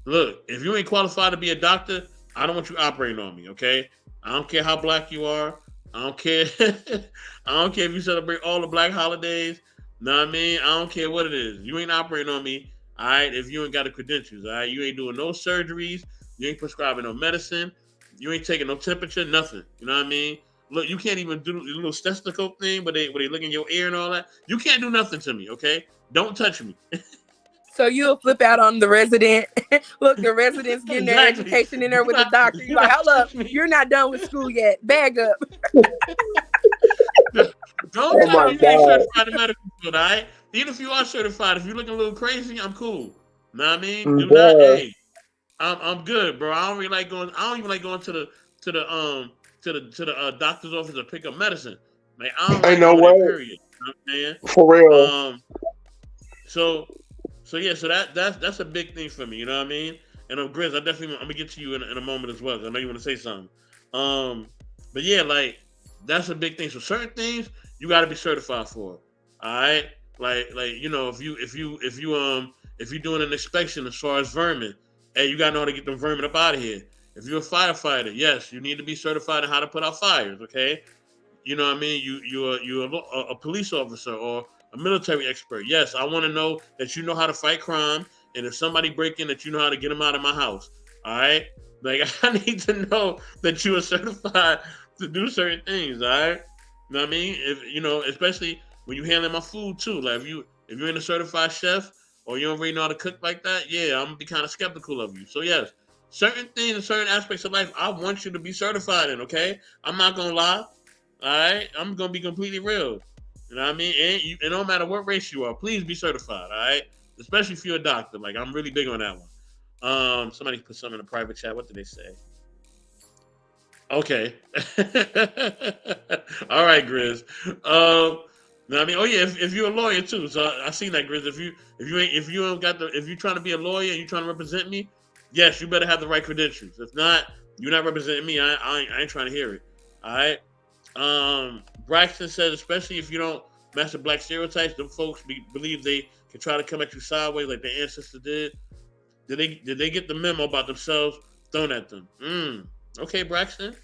Look, if you ain't qualified to be a doctor, I don't want you operating on me, okay? I don't care how black you are. I don't care. I don't care if you celebrate all the black holidays. Know what I mean? I don't care what it is. You ain't operating on me, all right? If you ain't got the credentials, all right? You ain't doing no surgeries. You ain't prescribing no medicine. You ain't taking no temperature, nothing. You know what I mean? Look, you can't even do the little stethoscope thing where they look in your ear and all that. You can't do nothing to me, okay? Don't touch me. So you'll flip out on the resident. Look, the residents getting their Exactly. education in there Do with the not doctor. do You like, not hold up, touch me. you're not done with school yet. Bag up. Don't Oh touch my me if you ain't god. certified in medical field, all right? Even if you are certified, if you're looking a little crazy, I'm cool. Know what I mean? Do not. Bruh. Hey, I'm good, bro. I don't really like going. I don't even like going to the to the doctor's office to pick up medicine. Like I don't I like know going there. what? Period. You know what I'm saying? For real. So so yeah, so that's a big thing for me. You know what I mean? And Grizz, I'm gonna get to you in a moment as well. 'Cause I know you want to say something. Um, but yeah, like that's a big thing. So certain things you got to be certified for. All right, like if you're doing an inspection as far as vermin, hey, you gotta know how to get them vermin up out of here. If you're a firefighter, yes, you need to be certified in how to put out fires. Okay, you know what I mean? You're a police officer or a military expert. Yes, I want to know that you know how to fight crime, and if somebody break in, that you know how to get them out of my house. All right, like I need to know that you are certified to do certain things. All right, you know what I mean? If you know, especially when you handling my food too. Like if you're in a certified chef or you don't really know how to cook like that, yeah, I'm gonna be kind of skeptical of you. So yes, certain things and certain aspects of life, I want you to be certified in. Okay, I'm not gonna lie. All right, I'm gonna be completely real. You know what I mean? And no matter what race you are, please be certified. All right, especially if you're a doctor. Like I'm really big on that one. Somebody put something in the private chat. What did they say? Okay. All right, Grizz. I mean, oh yeah, if you're a lawyer too, so I seen that, Grizz. If you don't got the if you're trying to be a lawyer and you're trying to represent me, yes, you better have the right credentials. If not, you're not representing me. I ain't trying to hear it. All right. Braxton says, especially if you don't match the black stereotypes, them folks believe they can try to come at you sideways like their ancestors did. Did they get the memo about themselves thrown at them? Okay, Braxton.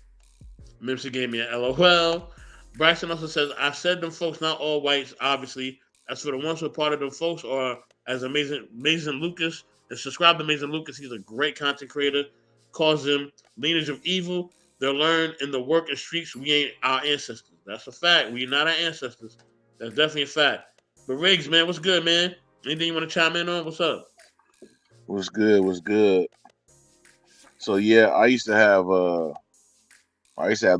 Mimsy gave me an LOL. Braxton also says, I said them folks, not all whites, obviously. As for the ones who are part of them folks, or as Amazing Lucas, and subscribe to Amazing Lucas, he's a great content creator, calls them lineage of evil. They'll learn in the work and streets we ain't our ancestors. That's a fact. We not our ancestors. That's definitely a fact. But Riggs, man, what's good, man? Anything you want to chime in on? What's up? Was good, was good. So yeah, I used to have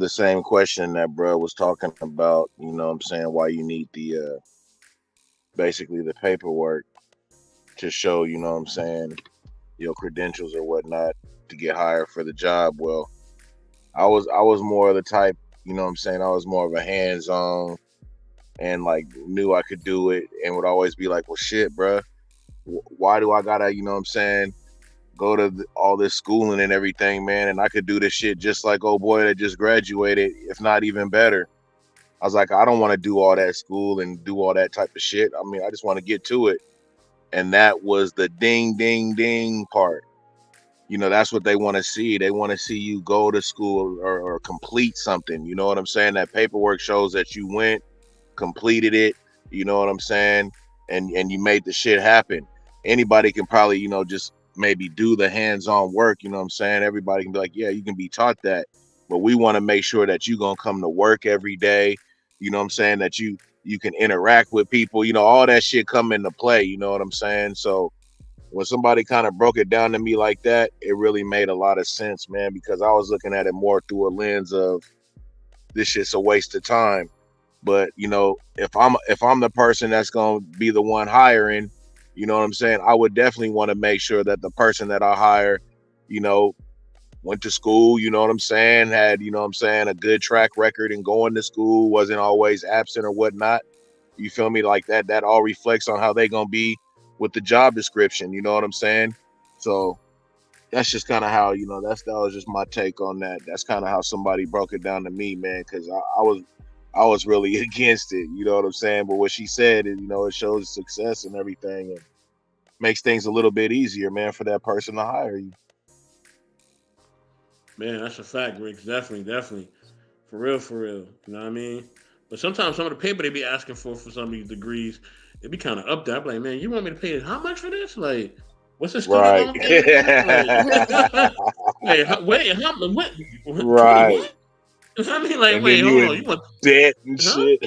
the same question that bro was talking about, you know what I'm saying, why you need the basically the paperwork to show, you know what I'm saying, your credentials or whatnot to get hired for the job. Well, I was more of the type, you know what I'm saying, I was more of a hands-on and like knew I could do it and would always be like, well shit, bro, why do I gotta, you know what I'm saying, go to all this schooling and everything, man, and I could do this shit just like old boy that just graduated, if not even better. I was like, I don't want to do all that school and do all that type of shit. I mean, I just want to get to it. And that was the ding, ding, ding part. You know, that's what they want to see. They want to see you go to school or complete something. You know what I'm saying? That paperwork shows that you went, completed it. You know what I'm saying? And you made the shit happen. Anybody can probably, you know, just maybe do the hands-on work. You know what I'm saying? Everybody can be like, yeah, you can be taught that, but we want to make sure that you're gonna come to work every day. You know what I'm saying? That you can interact with people. You know, all that shit come into play. You know what I'm saying? So when somebody kind of broke it down to me like that, it really made a lot of sense, man, because I was looking at it more through a lens of this shit's a waste of time. But you know, if I'm the person that's gonna be the one hiring, you know what I'm saying, I would definitely want to make sure that the person that I hire, you know, went to school, you know what I'm saying, had, you know what I'm saying, a good track record in going to school, wasn't always absent or whatnot. You feel me? Like that all reflects on how they gonna be with the job description, you know what I'm saying? So that's just kind of how, you know, that was just my take on that. That's kind of how somebody broke it down to me, man, because I was really against it, you know what I'm saying? But what she said, you know, it shows success and everything. And makes things a little bit easier, man, for that person to hire you. Man, that's a fact, Rick. Definitely, definitely. For real, for real. You know what I mean? But sometimes some of the paper they be asking for some of these degrees, it be kind of up there. I'm like, man, you want me to pay how much for this? Like, what's the student Right. loan payment again? Like, wait, wait, what? 20 Right. what? I mean, like, And then wait, you hold on, you in want, debt and huh? shit.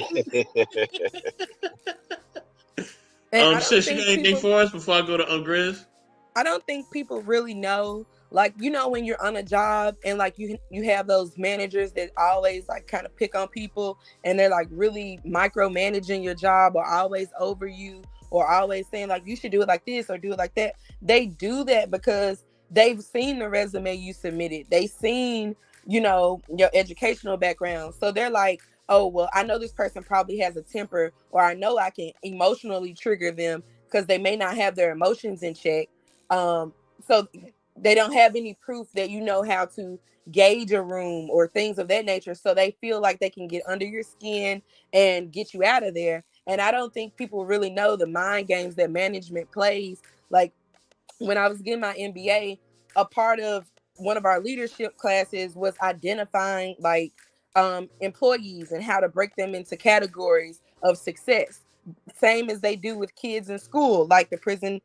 And I don't Sis, you got think anything people for us before I go to Grizz? I don't think people really know. Like, when you're on a job and like you have those managers that always like kind of pick on people, and they're like really micromanaging your job, or always over you, or always saying like you should do it like this or do it like that. They do that because they've seen the resume you submitted. They've seen, your educational background. So they're like, oh, well, I know this person probably has a temper, or I know I can emotionally trigger them because they may not have their emotions in check. So they don't have any proof that you know how to gauge a room or things of that nature. So they feel like they can get under your skin and get you out of there. And I don't think people really know the mind games that management plays. Like, when I was getting my MBA, a part of one of our leadership classes was identifying like employees and how to break them into categories of success, same as they do with kids in school, like the prison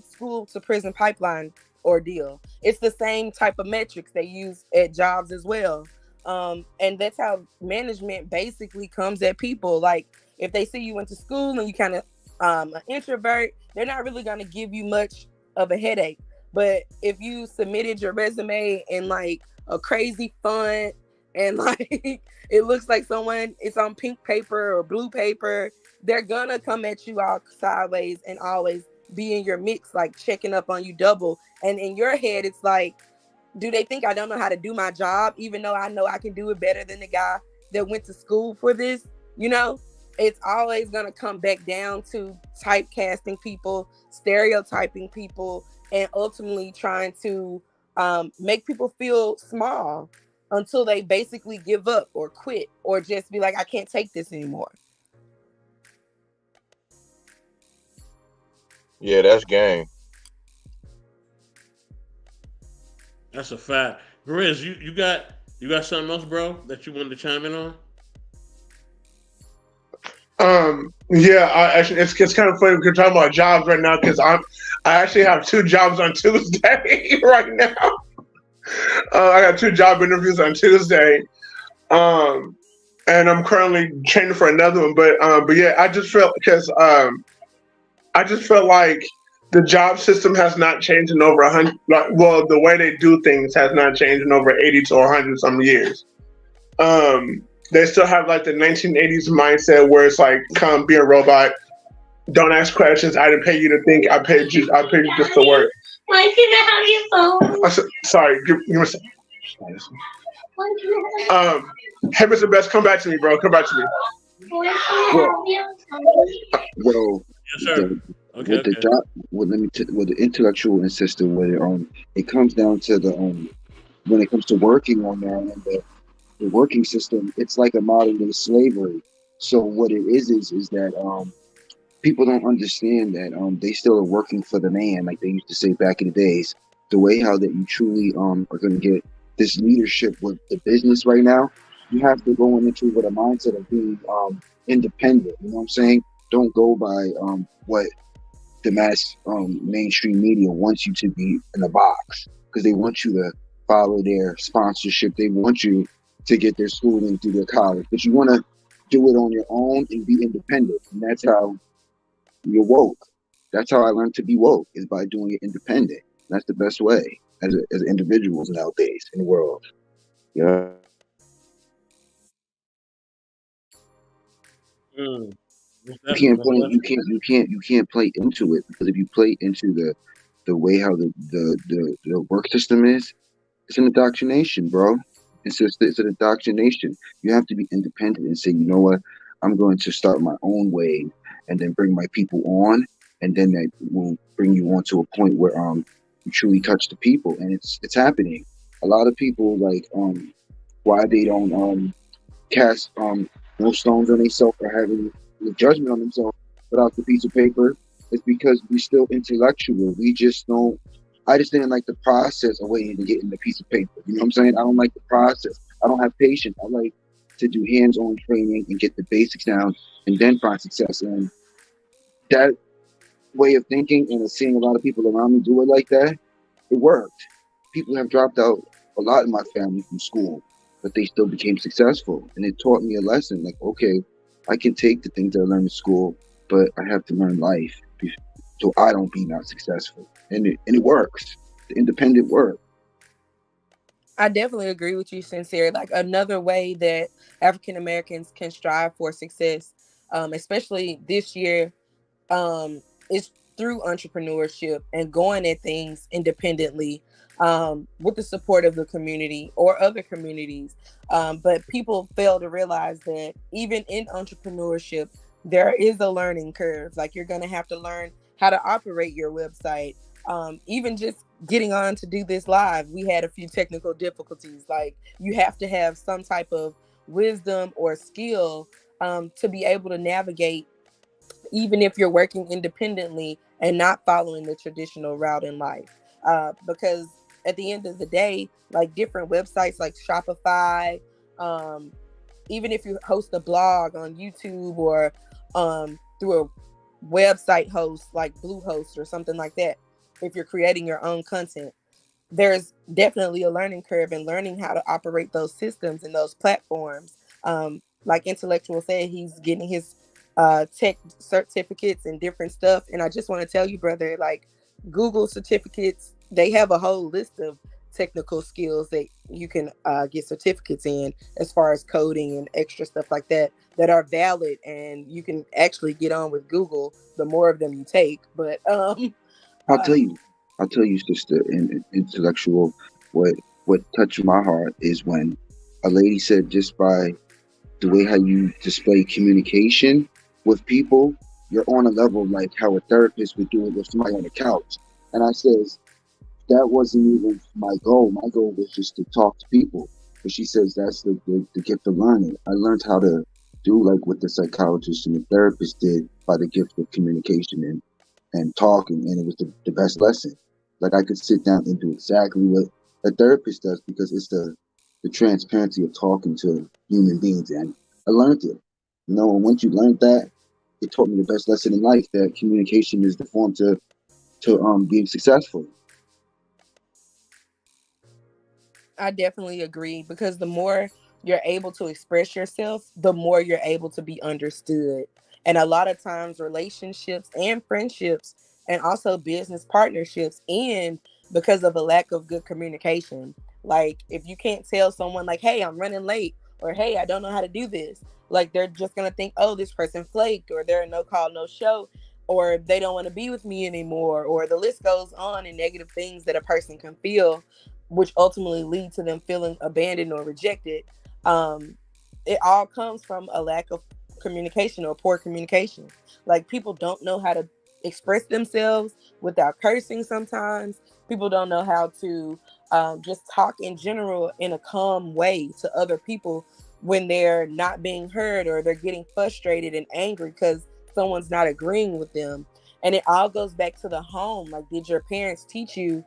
school to prison pipeline ordeal. It's the same type of metrics they use at jobs as well. And that's how management basically comes at people. Like, if they see you went to school and you kind of an introvert, they're not really going to give you much of a headache. But if you submitted your resume in like a crazy font, and like it looks like someone it's on pink paper or blue paper, they're gonna come at you all sideways and always be in your mix, like checking up on you double. And in your head, it's like, do they think I don't know how to do my job, even though I know I can do it better than the guy that went to school for this? You know, it's always going to come back down to typecasting people, stereotyping people, and ultimately trying to make people feel small until they basically give up or quit or just be like, I can't take this anymore. Yeah, that's game. That's a fact. Grizz, you got something else, bro, that you wanted to chime in on? Yeah, actually, it's kind of funny we're talking about jobs right now because I actually have two jobs on Tuesday right now. I got two job interviews on Tuesday, um, and I'm currently training for another one. But yeah, I just felt like the job system has not changed in over 100. Well, the way they do things has not changed in over 80 to 100 some years. They still have like the 1980s mindset where it's like, come be a robot, don't ask questions. I didn't pay you to think. I paid you just to work. Why can I have your phone? Sorry, give me a second. Hey, Mr. Best, come back to me, bro. Come back to me. Well, well, Yes, sir. the Okay, with the okay. job, with the intellectual and system, where it comes down to the when it comes to working on that and the working system, it's like a modern day slavery. So what it is that people don't understand that they still are working for the man, like they used to say back in the days. The way how that you truly are going to get this leadership with the business right now, you have to go into with a mindset of being independent. You know what I'm saying? Don't go by what the mass mainstream media wants you to be in a box, because they want you to follow their sponsorship. They want you to get their schooling through their college, but you want to do it on your own and be independent. And that's how you're woke. That's how I learned to be woke, is by doing it independent. That's the best way as individuals nowadays in the world. Yeah. Mm, most You definitely, can't most play. You definitely. can't. You can't play into it, because if you play into the way how the work system is, it's an indoctrination, bro. It's an indoctrination. You have to be independent and say, you know what, I'm going to start my own way, and then bring my people on, and then that will bring you on to a point where you truly touch the people, and it's happening. A lot of people like why they don't cast no stones on themselves or having the judgment on themselves without the piece of paper. It's because we still intellectual. We just don't. I just didn't like the process of waiting to get in the piece of paper. You know what I'm saying? I don't like the process. I don't have patience. I like to do hands-on training and get the basics down, and then find success. And that way of thinking and seeing a lot of people around me do it like that, it worked. People have dropped out a lot in my family from school, but they still became successful. And it taught me a lesson like, okay, I can take the things that I learned in school, but I have to learn life so I don't be not successful. And it works. The independent work. I definitely agree with you, Sincere. Like another way that African Americans can strive for success, especially this year, is through entrepreneurship and going at things independently, with the support of the community or other communities. But people fail to realize that even in entrepreneurship, there is a learning curve. Like you're going to have to learn how to operate your website. Even just getting on to do this live, we had a few technical difficulties. Like you have to have some type of wisdom or skill, to be able to navigate, even if you're working independently and not following the traditional route in life. Because at the end of the day, like different websites like Shopify, um, even if you host a blog on YouTube or through a website host like Bluehost or something like that, if you're creating your own content, there's definitely a learning curve in learning how to operate those systems and those platforms. Like Intellectual said, he's getting his tech certificates and different stuff. And I just want to tell you, brother, like Google certificates, they have a whole list of technical skills that you can get certificates in, as far as coding and extra stuff like that, that are valid. And you can actually get on with Google the more of them you take. But I'll uh, tell you, I'll tell you, sister, and intellectual, what what touched my heart is when a lady said just by the way how you display communication with people, you're on a level like how a therapist would do it with somebody on the couch. And I says, that wasn't even my goal. My goal was just to talk to people. But she says that's the gift of learning. I learned how to do like what the psychologist and the therapist did by the gift of communication and talking, and it was the best lesson. Like I could sit down and do exactly what a therapist does because it's the transparency of talking to human beings, and I learned it. You know, and once you learned that, it taught me the best lesson in life that communication is the form to being successful. I definitely agree, because the more you're able to express yourself, the more you're able to be understood. And a lot of times, relationships and friendships, and also business partnerships, end because of a lack of good communication. Like, if you can't tell someone, like, hey, I'm running late, or hey, I don't know how to do this, like, they're just going to think, oh, this person flaked, or they're a no call, no show, or they don't want to be with me anymore, or the list goes on in negative things that a person can feel, which ultimately lead to them feeling abandoned or rejected. Um, it all comes from a lack of communication or poor communication. Like people don't know how to express themselves without cursing sometimes. People don't know how to just talk in general in a calm way to other people when they're not being heard, or they're getting frustrated and angry because someone's not agreeing with them. And it all goes back to the home. Like, did your parents teach you,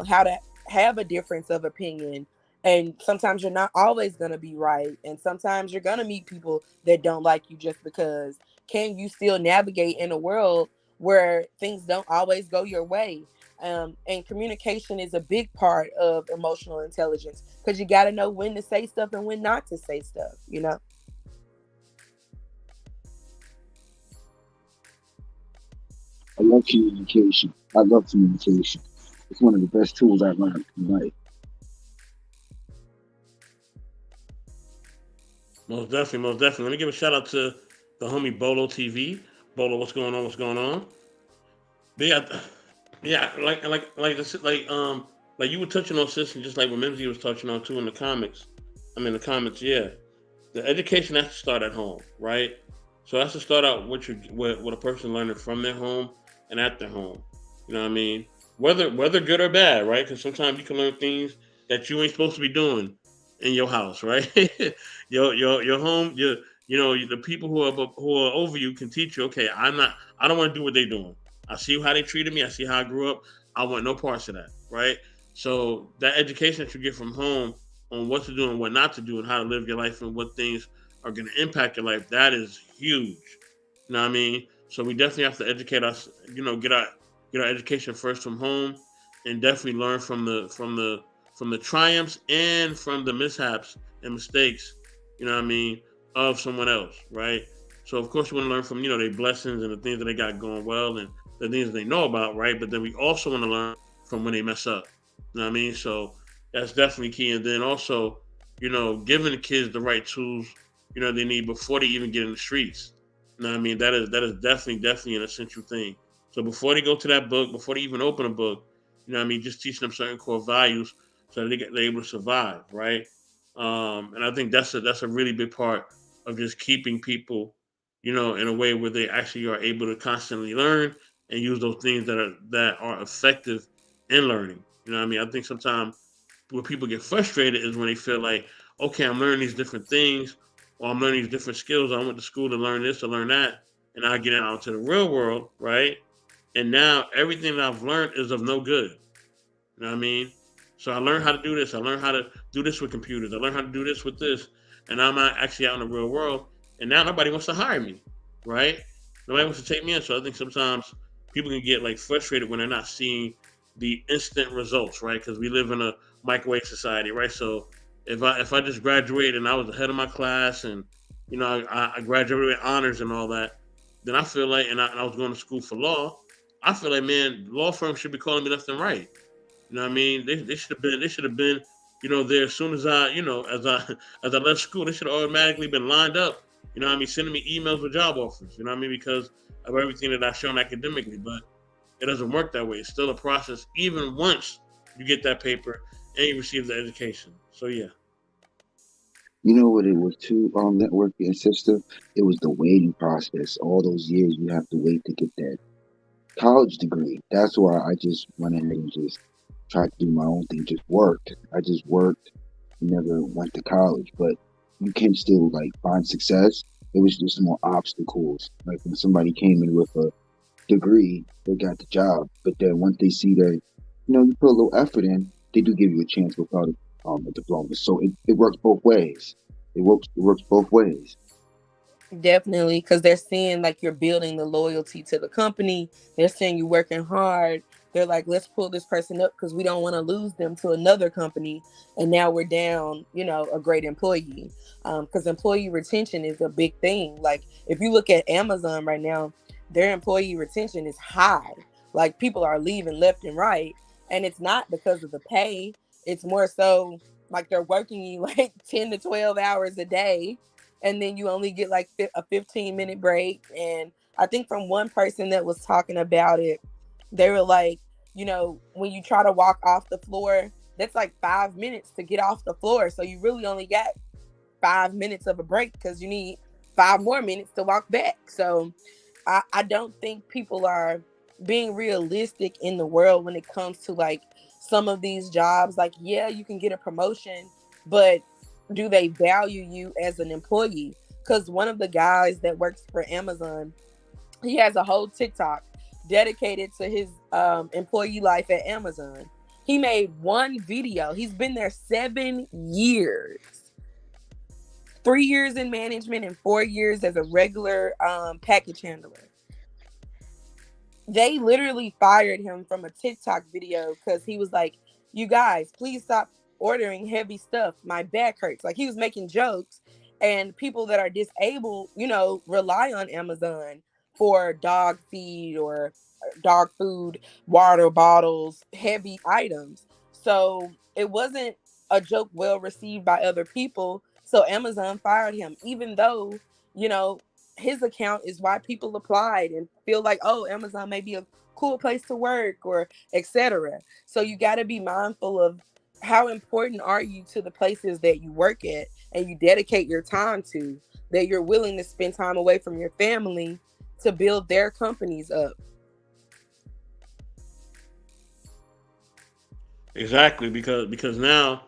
how to have a difference of opinion? And sometimes you're not always going to be right, and sometimes you're going to meet people that don't like you just because. Can you still navigate in a world where things don't always go your way? And communication is a big part of emotional intelligence, because you got to know when to say stuff and when not to say stuff. I love communication. I love communication. It's one of the best tools I've learned in life. Most definitely, most definitely. Let me give a shout out to the homie Bolo TV. Bolo, what's going on? What's going on? But yeah, yeah, like you were touching on, sis, and just like what Mimsy was touching on too in the comics. I mean, the comments, yeah. The education has to start at home, right? So it has to start out what a person learning from their home and at their home. You know what I mean? Whether good or bad, right? Because sometimes you can learn things that you ain't supposed to be doing in your house, right? your home, the people who are over you can teach you. Okay, I don't want to do what they're doing. I see how they treated me. I see how I grew up. I want no parts of that, right? So that education that you get from home on what to do and what not to do and how to live your life and what things are going to impact your life, that is huge. You know what I mean? So we definitely have to educate us. Get our education first from home, and definitely learn from the triumphs and from the mishaps and mistakes. You know what I mean, of someone else, right? So of course we want to learn from their blessings and the things that they got going well and the things that they know about, right? But then we also want to learn from when they mess up. You know what I mean? So that's definitely key. And then also, giving the kids the right tools, they need before they even get in the streets. You know what I mean? That is definitely an essential thing. So before they go to that book, before they even open a book, you know what I mean, just teaching them certain core values so that they're able to survive, right? And I think that's a really big part of just keeping people, in a way where they actually are able to constantly learn and use those things that are effective in learning. You know what I mean? I think sometimes where people get frustrated is when they feel like, okay, I'm learning these different things, or I'm learning these different skills. I went to school to learn this, to learn that, and I get out into the real world, right? And now everything that I've learned is of no good. You know what I mean? So I learned how to do this. I learned how to do this with computers. I learned how to do this with this. And now I'm not actually out in the real world. And now nobody wants to hire me, right? Nobody wants to take me in. So I think sometimes people can get like frustrated when they're not seeing the instant results, right? Because we live in a microwave society, right? So if I just graduated and I was ahead of my class and I graduated with honors and all that, then I feel like, and I was going to school for law, I feel like, man, law firms should be calling me left and right. You know what I mean? They should have been there as soon as as I left school. They should have automatically been lined up. You know what I mean? Sending me emails with job offers. You know what I mean? Because of everything that I've shown academically. But it doesn't work that way. It's still a process, even once you get that paper and you receive the education. So yeah. You know what it was too, networking sister? It was the waiting process. All those years you have to wait to get that college degree. That's why I just went ahead and just tried to do my own thing, just worked. I just worked, never went to college, but you can still like find success. It was just more obstacles. Like when somebody came in with a degree, they got the job. But then once they see that, you put a little effort in, they do give you a chance without a diploma. So it works both ways. It works both ways. Definitely, because they're seeing like you're building the loyalty to the company. They're seeing you working hard. They're like, let's pull this person up because we don't want to lose them to another company. And now we're down, a great employee. Because employee retention is a big thing. Like if you look at Amazon right now, their employee retention is high. Like people are leaving left and right. And it's not because of the pay. It's more so like they're working you like 10 to 12 hours a day, and then you only get like a 15-minute break. And I think from one person that was talking about it, they were like, when you try to walk off the floor, that's like 5 minutes to get off the floor. So you really only got 5 minutes of a break because you need 5 more minutes to walk back. So I don't think people are being realistic in the world when it comes to like some of these jobs. Like, yeah, you can get a promotion, but do they value you as an employee? Because one of the guys that works for Amazon, he has a whole TikTok dedicated to his employee life at Amazon. He made one video. He's been there 7 years, 3 years in management and 4 years as a regular package handler. They literally fired him from a TikTok video because he was like, "You guys, please stop ordering heavy stuff. My back hurts." Like he was making jokes, and people that are disabled, rely on Amazon for dog feed or dog food, water bottles, heavy items. So it wasn't a joke well received by other people. So Amazon fired him, even though, you know, his account is why people applied and feel like, oh, Amazon may be a cool place to work or etc. So you got to be mindful of how important are you to the places that you work at and you dedicate your time to, that you're willing to spend time away from your family to build their companies up. Exactly, because now,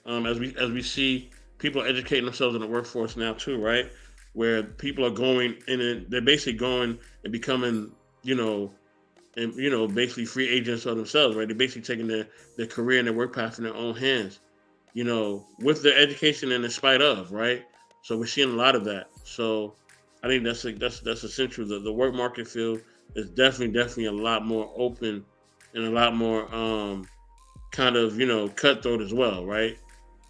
as we see, people are educating themselves in the workforce now too, right? Where people are going and they're basically going and becoming, you know, and basically free agents of themselves, right? They're basically taking their career and their work path in their own hands, with their education and in spite of, right? So we're seeing a lot of that. So I think that's essential. The work market field is definitely a lot more open and a lot more kind of cutthroat as well, right?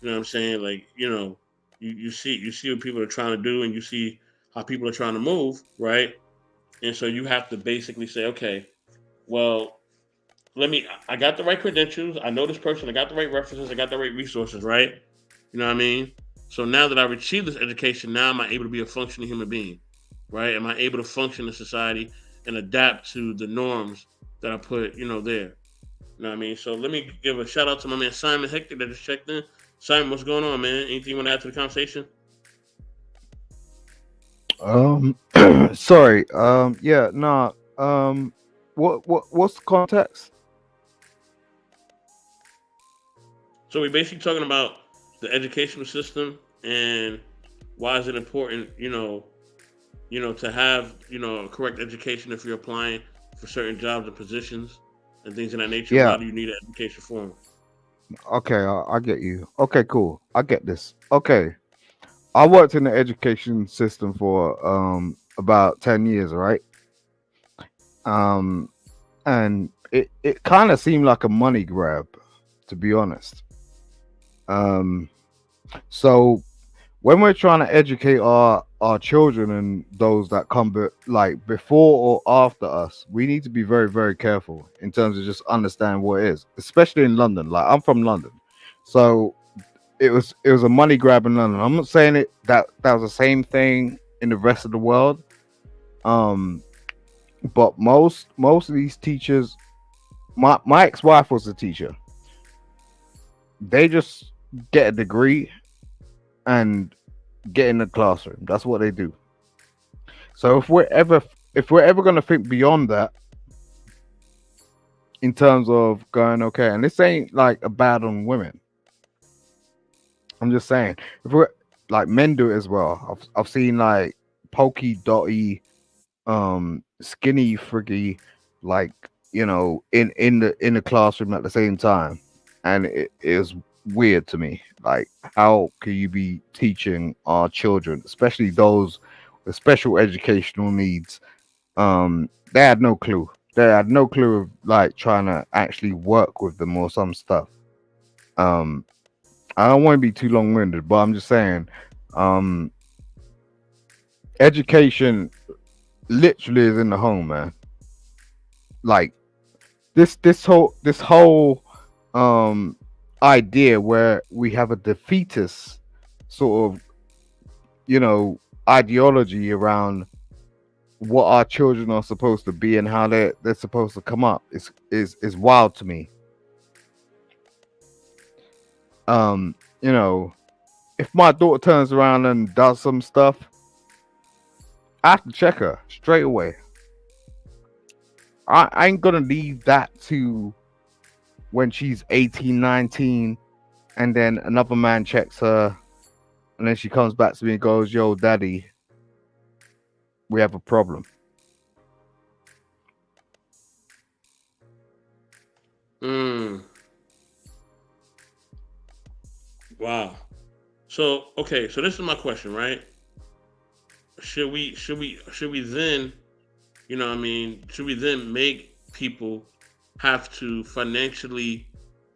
You know what I'm saying? Like you see what people are trying to do, and you see how people are trying to move, right? And so you have to basically say, okay, well, I got the right credentials. I know this person. I got the right references. I got the right resources, right? You know what I mean? So now that I've achieved this education, now am I able to be a functioning human being, right? Am I able to function in society and adapt to the norms that I put, there? You know what I mean? So let me give a shout out to my man Simon Hector that just checked in. Simon, what's going on, man? Anything you want to add to the conversation? Sorry. Yeah, nah. What's the context? So we're basically talking about the educational system and why is it important, to have, a correct education if you're applying for certain jobs and positions and things of that nature. Why Yeah. do you need an education for them? Okay, I get you. Okay, cool. I get this. Okay. I worked in the education system for about 10 years, right? Um and it kind of seemed like a money grab, to be honest. Um so when we're trying to educate our children and those that come like before or after us, we need to be very very careful in terms of just understand what it is, especially in London. Like, I'm from London, so it was a money grab in London. I'm not saying that was the same thing in the rest of the world. um but most of these teachers, my ex-wife was a teacher. They just get a degree and get in the classroom. That's what they do. So if we're ever going to think beyond that, in terms of going, okay, and this ain't like a bad on women, I'm just saying, if we're like, men do it as well. I've seen like pokey dotty, skinny friggy, like, in the classroom at the same time, and it is weird to me. Like, how can you be teaching our children, especially those with special educational needs? They had no clue. They had no clue of like trying to actually work with them or some stuff. Um, I don't want to be too long winded, but I'm just saying, um, education literally is in the home, man. Like, this whole um idea where we have a defeatist sort of, you know ideology around what our children are supposed to be and how they're supposed to come up is wild to me. um you know if my daughter turns around and does some stuff, I have to check her straight away. I ain't gonna leave that to when she's 18, 19, and then another man checks her, and then she comes back to me and goes, "Yo, daddy, we have a problem." Mm, wow. So okay, so this is my question, right? Should we then, what I mean, should we then make people have to financially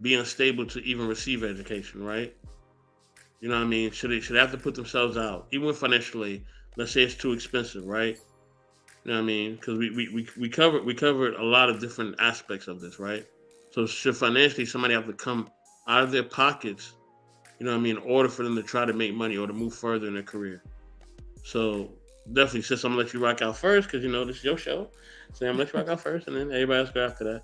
be unstable to even receive education, right? You know what I mean? Should they have to put themselves out, even financially? Let's say it's too expensive, right? You know what I mean? Because we covered a lot of different aspects of this, right? So should financially somebody have to come out of their pockets, in order for them to try to make money or to move further in their career? So definitely, sis, I'm gonna let you rock out first because this is your show. So I'm gonna let you rock out first, and then everybody else go after that.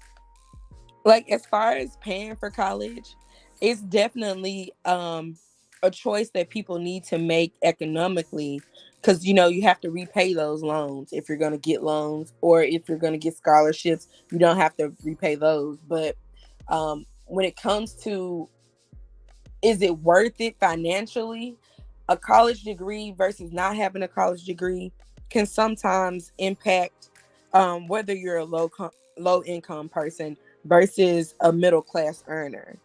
Like, as far as paying for college, it's definitely a choice that people need to make economically, because you have to repay those loans if you're going to get loans, or if you're going to get scholarships, you don't have to repay those. But when it comes to, is it worth it financially, a college degree versus not having a college degree can sometimes impact whether you're a low income person versus a middle class earner.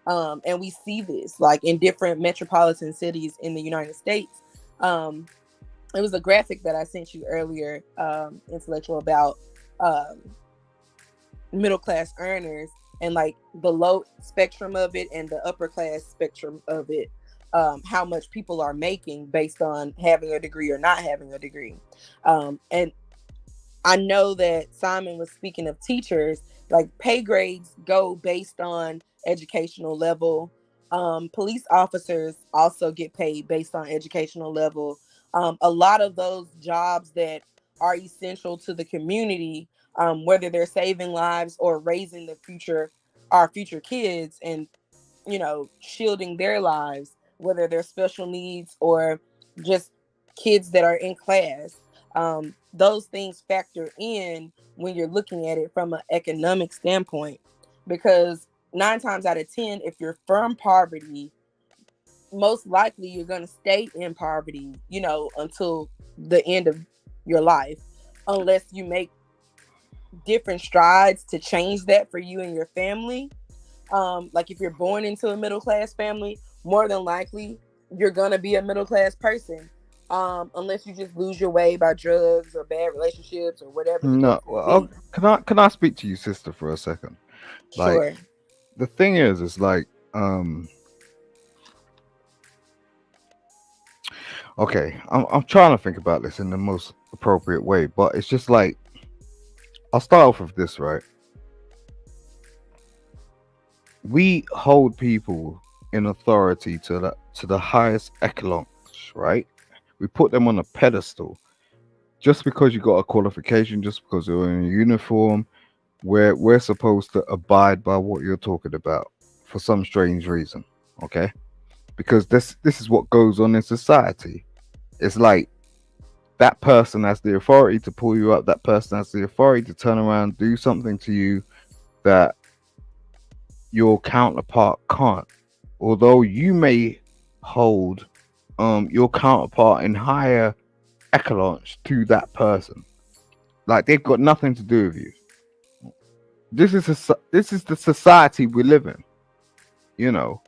And we see this like in different metropolitan cities in the United States. It was a graphic that I sent you earlier, intellectual, about um, middle class earners and like the low spectrum of it and the upper class spectrum of it. How much people are making based on having a degree or not having a degree. And I know that Simon was speaking of teachers, like pay grades go based on educational level. Police officers also get paid based on educational level. A lot of those jobs that are essential to the community, whether they're saving lives or raising our future kids, and shielding their lives, whether they're special needs or just kids that are in class. Those things factor in when you're looking at it from an economic standpoint, because 9 times out of 10, if you're from poverty, most likely you're going to stay in poverty, until the end of your life, unless you make different strides to change that for you and your family. Like if you're born into a middle class family, more than likely you're gonna be a middle class person. Unless you just lose your way by drugs or bad relationships or whatever the case No, may be. can I speak to you, sister, for a second? Like, Sure. the thing is like, okay, I'm trying to think about this in the most appropriate way, but it's just like, I'll start off with this, right? We hold people in authority to the highest echelons, right? We put them on a pedestal just because you got a qualification, just because you're in a uniform. We're supposed to abide by what you're talking about for some strange reason, okay? Because this is what goes on in society. It's like that person has the authority to pull you up. That person has the authority to turn around, do something to you that your counterpart can't. Although you may hold your counterpart in higher echelons to that person, like they've got nothing to do with you. This is the society we live in. You know,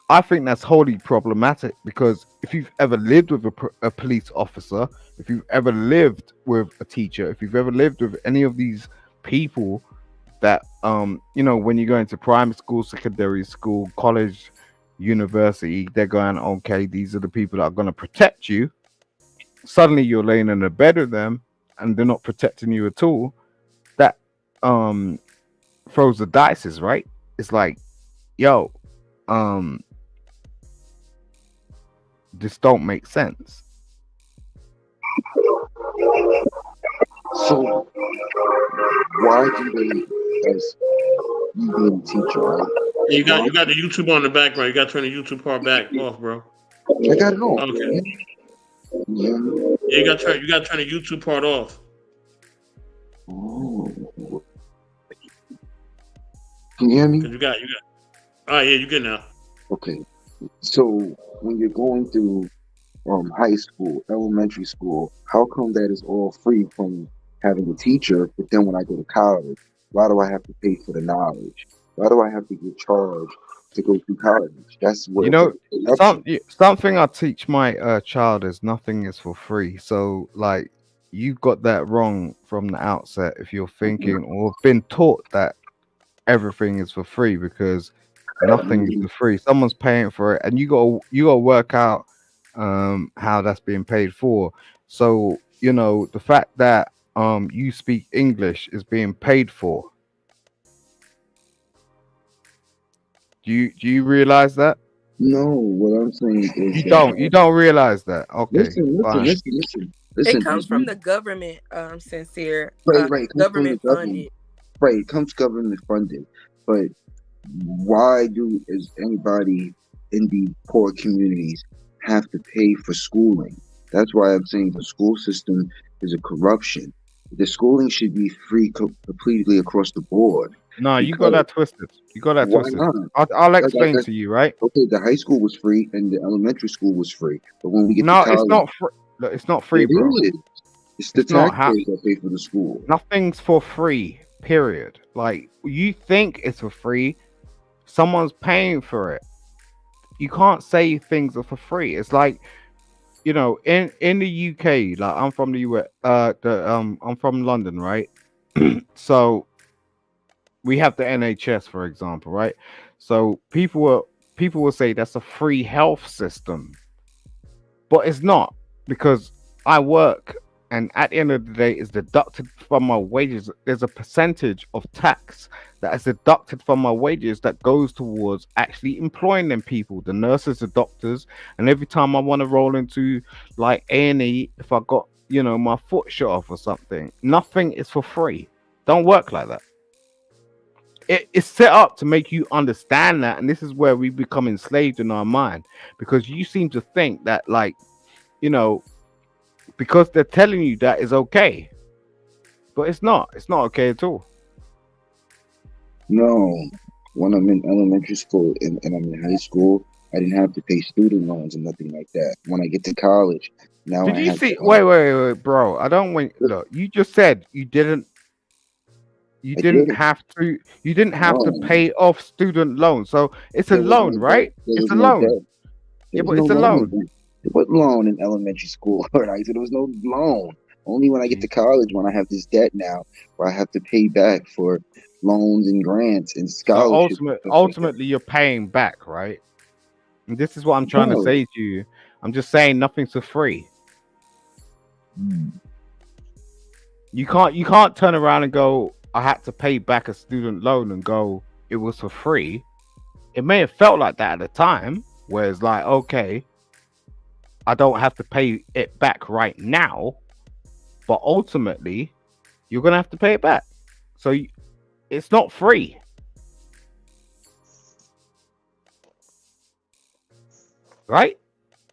I think that's wholly problematic, because if you've ever lived with a police officer, if you've ever lived with a teacher, if you've ever lived with any of these people that when you go into primary school, secondary school, college, university, they're going, okay, these are the people that are going to protect you. Suddenly you're laying in a bed with them and they're not protecting you at all. That throws the dices, right? It's like, yo, this don't make sense. So why do they, as you being a teacher, right? Yeah, you got Why you got the YouTube on the background. You got to turn the YouTube part back off, bro. I got it all. Okay. Yeah. Yeah, you got to turn the YouTube part off. Oh. Can you hear me? Cause you got. All right, yeah, you good now. Okay. So when you're going through high school, elementary school, how come that is all free from having a teacher, but then when I go to college, why do I have to pay for the knowledge? Why do I have to get charged to go through college? That's You where it's know, a corruption. something I teach my child is nothing is for free. So, like, you got that wrong from the outset if you're thinking or been taught that everything is for free, because nothing is for free. Someone's paying for it, and you got to work out how that's being paid for. So, the fact that you speak English is being paid for. Do you realize that? No, what I'm saying is You don't. You that don't realize that. Okay, listen, fine. It listen. comes from the government, sincere, Right, it comes from the government government. funded. Right, it comes government funded. But why is anybody in the poor communities have to pay for schooling? That's why I'm saying the school system is a corruption. The schooling should be free completely across the board. No, you got Because that twisted. You got that why twisted. not? I'll explain Like, to you, right? okay, the high school was free and the elementary school was free, but when we get to No, it's college, not free. Look, it's not free, it bro. is. It's the It's not how taxpayers that pay for the school. nothing's for free. period. Like, you think it's for free, someone's paying for it. You can't say things are for free. It's like, in the UK, like, I'm from the US, I'm from London, right? So we have the NHS, for example, right? So people will say that's a free health system, but it's not, because I work, and at the end of the day, it's deducted from my wages. There's a percentage of tax that is deducted from my wages that goes towards actually employing them people, the nurses, the doctors. And every time I want to roll into like A&E, if I got my foot shot off or something, nothing is for free. Don't work like that. It's set up to make you understand that, and this is where we become enslaved in our mind, because you seem to think that, like, you know because they're telling you that is okay, but it's not okay at all. No, when I'm in elementary school and I'm in high school, I didn't have to pay student loans and nothing like that. When I get to college, now Did I you have see? to. Wait, bro. I don't want. Look, you just said you didn't. You I did didn't it. have to. You didn't have to No, pay off student loans. So it's a there was loan, no debt. right? There It's was a no loan. debt. There Yeah, was but no it's a loan. loan. There was loan in elementary school, right? So there was no loan. Only when I get to college, when I have this debt now, where I have to pay back for loans and grants and So scholarships and stuff like that. ultimately, you're paying back, right? And this is what I'm trying to No. say to you. I'm just saying nothing's for free. Mm. You can't turn around and go, I had to pay back a student loan, and go, it was for free. It may have felt like that at the time, where it's like, okay, I don't have to pay it back right now, but ultimately, you're gonna have to pay it back. So it's not free, right?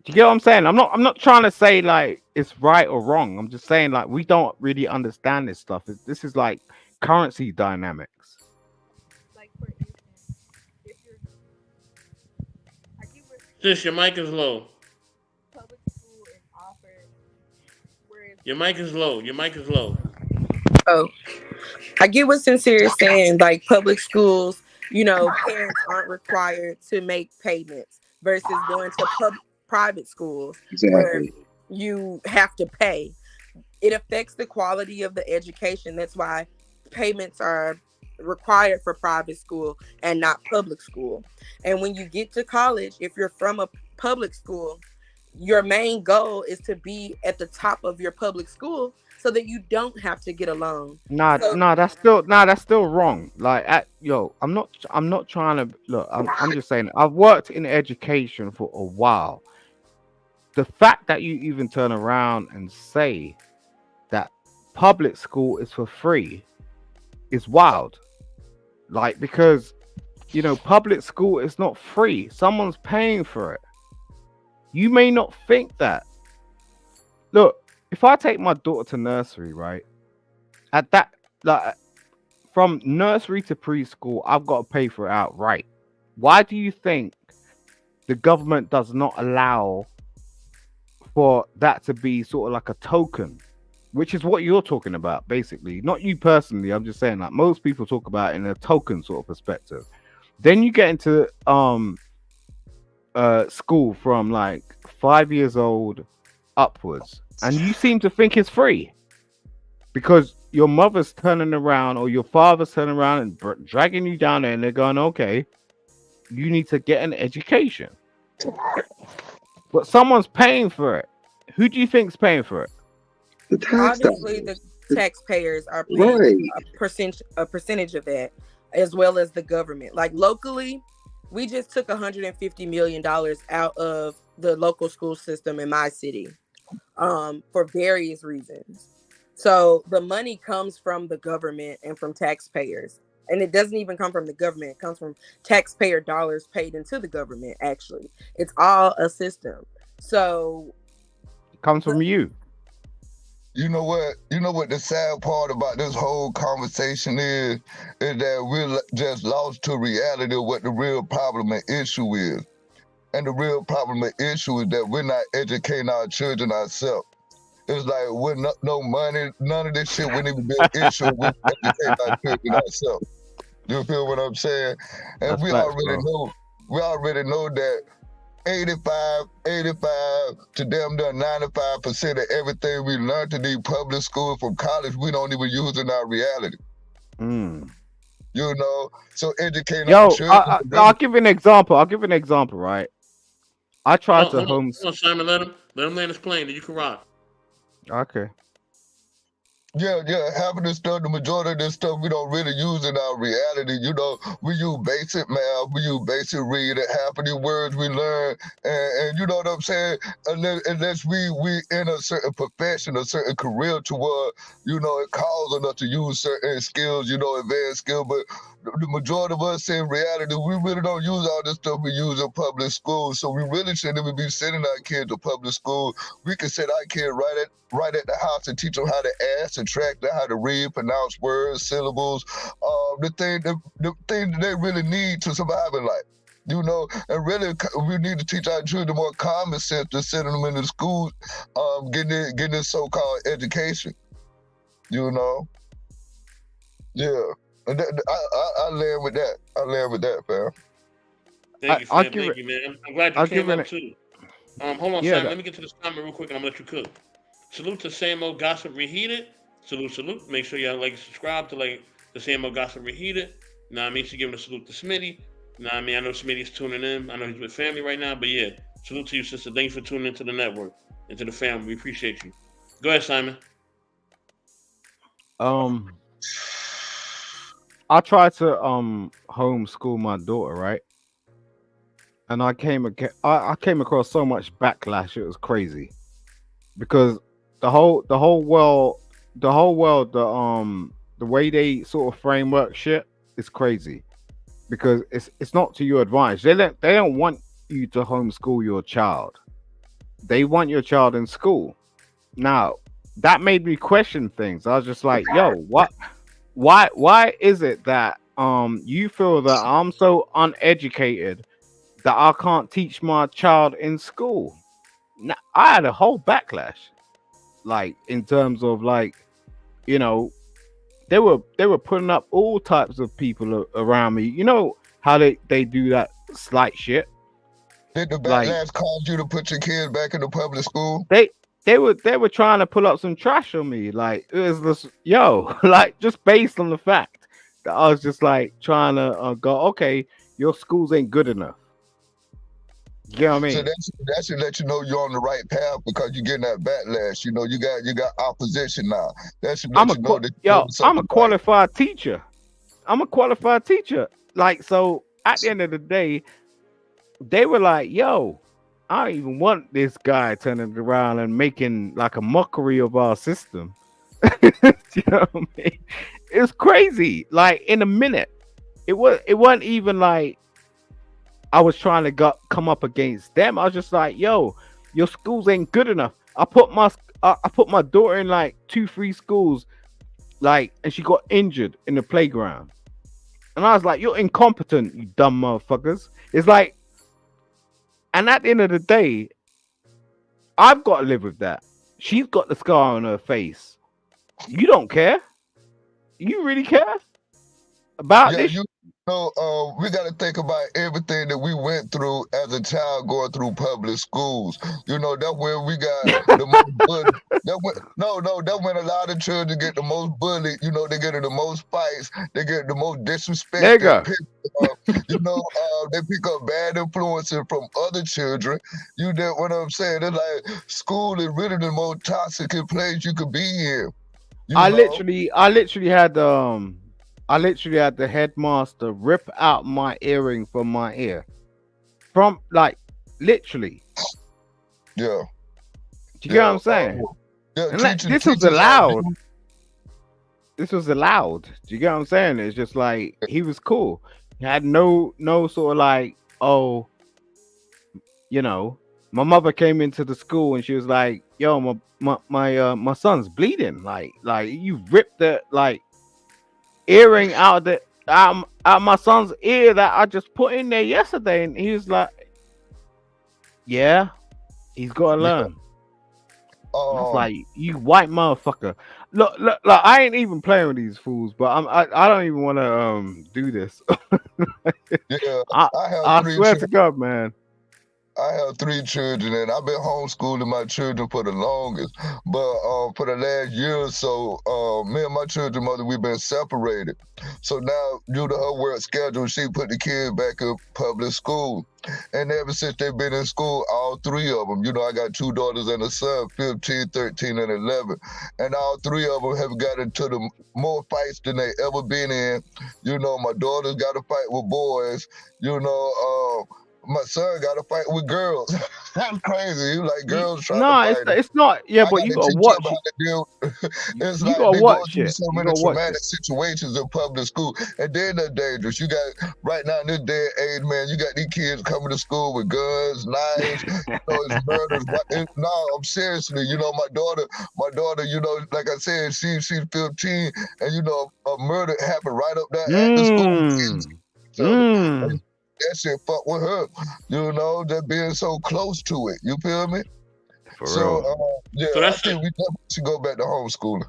Do you get what I'm saying? I'm not trying to say like it's right or wrong. I'm just saying, like, we don't really understand this stuff. This is like currency dynamics. Like for instance, if you're I get what Sis, your mic is low. public school is offered, whereas Your mic is low. Your mic is low. oh, I get what Sincere is saying. Like public schools, parents aren't required to make payments versus going to private schools where Exactly. you have to pay. It affects the quality of the education. That's why payments are required for private school and not public school. And when you get to college, if you're from a public school, your main goal is to be at the top of your public school so that you don't have to get a loan. So That's still wrong. Like, I'm not trying to look. I'm just saying, I've worked in education for a while. The fact that you even turn around and say that public school is for free is wild. Like, because public school is not free. Someone's paying for it. You may not think that. Look, if I take my daughter to nursery, right? At that, like, from nursery to preschool, I've got to pay for it outright. Why do you think the government does not allow for that to be sort of like a token, which is what you're talking about, basically? Not you personally. I'm just saying, like, most people talk about it in a token sort of perspective. Then you get into school from like 5 years old upwards, and you seem to think it's free because your mother's turning around or your father's turning around and dragging you down there, and they're going, okay, you need to get an education, but someone's paying for it. Who do you think's paying for it? The tax obviously the dollars. taxpayers are paying Right. a percentage of that, as well as the government. Like locally, we just took $150 million out of the local school system in my city, for various reasons. So the money comes from the government and from taxpayers. And it doesn't even come from the government. It comes from taxpayer dollars paid into the government, actually. It's all a system. So It comes the from you. You know what? You know what the sad part about this whole conversation is that we're just lost to reality of what the real problem and issue is. And the real problem and issue is that we're not educating our children ourselves. it's like with no money, none of this shit wouldn't even be an issue. We educate our children ourselves. You feel what I'm saying? And That's facts, bro. we already know that 85 to damn near 95% of everything we learned in these public schools from college, we don't even use in our reality. Mm. You know, so educating our Yo, children. I'll give you an example. Right? I tried to Hold homes. on, Simon. Let him land his plane. Then you can rock. Okay. Yeah, half of this stuff, the majority of this stuff we don't really use in our reality. You know, we use basic math, we use basic reading, half of the words we learn, and you know what I'm saying? Unless we in a certain profession, a certain career to where, you know, it calls on us to use certain skills, you know, advanced skills, but the majority of us in reality, we really don't use all this stuff we use in public school. So we really shouldn't even be sending our kids to public school. We can send our kid right at the house and teach them how to add, subtract, how to read, pronounce words, syllables, the thing that they really need to survive in life. You know, and really, we need to teach our children more common sense than sending them into school, getting this so-called education. You know, yeah. And I land with that. I land with that, fam. Thank you, I'll fam. give Thank it. you, man. I'm glad you I'll give came up it. too. Hold on, Yeah. Simon. Let me get to this comment real quick, and I'm gonna let you cook. Salute to Same Old Gossip Reheated. Salute. Make sure y'all like subscribe to like the Same Old Gossip Reheated. Now I mean, she's giving a salute to Smitty. Now I mean, I know Smitty's tuning in. I know he's with family right now, but yeah, salute to you, sister. Thanks for tuning into the network and to the family. We appreciate you. Go ahead, Simon. Um, I tried to homeschool my daughter, right? And I came across so much backlash. It was crazy because the whole world, the way they sort of framework shit is crazy because it's not to your advantage. They don't want you to homeschool your child. They want your child in school. Now that made me question things. I was just like, yo, what? Why is it that you feel that I'm so uneducated that I can't teach my child in school? Now, I had a whole backlash, like in terms of like, you know, they were putting up all types of people around me. You know how they do that slight shit. Did the Like backlash cause you to put your kids back in the public school? they were trying to pull up some trash on me. Like it was this yo, like just based on the fact that I was just like trying to go, okay, your schools ain't good enough. You know what I So mean? that should let you know you're on the right path because you're getting that backlash. You know, you got opposition now. That should let you know that you're doing I'm a something right. qualified teacher. I'm a qualified teacher. Like so, at the end of the day, they were like, "Yo, I don't even want this guy turning around and making like a mockery of our system." You know what I mean? It was crazy. Like in a minute, it wasn't even like I was trying to come up against them. I was just like, "Yo, your schools ain't good enough." I put my daughter in like 2 3 schools, like, and she got injured in the playground. And I was like, "You're incompetent, you dumb motherfuckers." It's like, and at the end of the day, I've got to live with that. She's got the scar on her face. You don't care. You really care about Yeah, this? you know, we got to think about everything that we went through as a child going through public schools. You know, that's where we got the most bullied. That when a lot of children get the most bullied. You know, they get in the most fights. They get the most disrespected. Nigga. You know, they pick up bad influences from other children. You know what I'm saying? It's like school is really the most toxic place you could be in. You I know? literally had the headmaster rip out my earring from my ear. From like literally. Yeah. Do you get what I'm saying? Yeah, And this was teachers are allowed. This was allowed. Do you get what I'm saying? It's just like he was cool. He had no sort of like, oh, you know, my mother came into the school and she was like, yo, my son's bleeding. Like you ripped the like earring out out my son's ear that I just put in there yesterday. And he was like, yeah, he's got to learn. I was Um, like, you white motherfucker. Look, I ain't even playing with these fools, but I don't even want to do this. yeah, I I have I three swear children. to God, man. I have three children, and I've been homeschooling my children for the longest. But for the last year or so, me and my children mother, we've been separated. So now, due to her work schedule, she put the kids back in public school. And ever since they've been in school, all three of them, I got two daughters and a son, 15, 13, and 11. And all three of them have got into the more fights than they ever been in. My daughter's got to fight with boys. My son got to fight with girls. That's crazy. You like girls trying to No, fight him. it's not. Yeah, I but got you to gotta teach them watch how it. to deal. It's You like gotta they going watch through it. so You many gotta watch traumatic it. situations in public school, and then they're dangerous. You got right now in this day and age, man. You got these kids coming to school with guns, knives. It's murders. No, I'm seriously. My daughter. Like I said, she's 15, and a murder happened right up there at the school. Mmm. So Mmm. that shit fuck with her, just being so close to it. You feel me? For So, real. yeah, So I that's think we definitely should go back to homeschooling.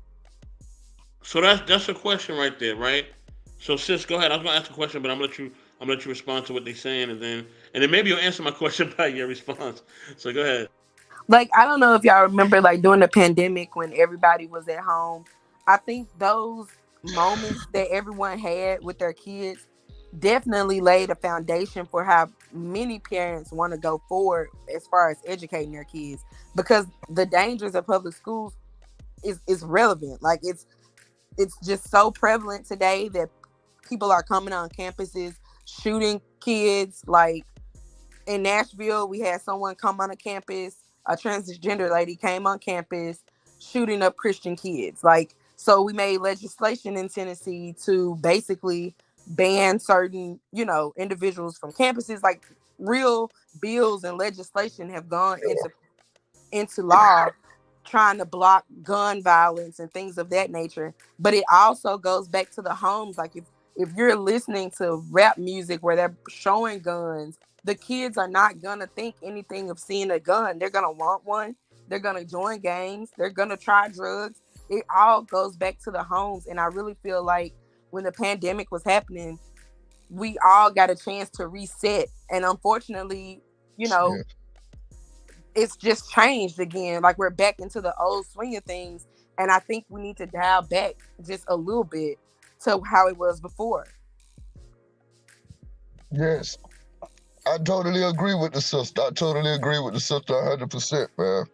that's a question right there, right? So sis, go ahead. I was gonna ask a question, but I'm gonna let you respond to what they're saying, and then maybe you'll answer my question by your response. So go ahead. Like, I don't know if y'all remember, like, during the pandemic when everybody was at home. I think those moments that everyone had with their kids definitely laid a foundation for how many parents want to go forward as far as educating their kids, because the dangers of public schools is relevant. Like, it's just so prevalent today that people are coming on campuses shooting kids. Like, in Nashville, we had someone come on a campus, a transgender lady came on campus shooting up Christian kids. Like, so we made legislation in Tennessee to basically ban certain, individuals from campuses. Like, real bills and legislation have gone into law trying to block gun violence and things of that nature. But it also goes back to the homes. Like, if you're listening to rap music where they're showing guns, the kids are not gonna think anything of seeing a gun. They're gonna want one. They're gonna join gangs. They're gonna try drugs. It all goes back to the homes. And I really feel like when the pandemic was happening, we all got a chance to reset. And unfortunately, you know, Yeah. it's just changed again. Like, we're back into the old swing of things. And I think we need to dial back just a little bit to how it was before. Yes. I totally agree with the sister. I totally agree with the sister 100%, man.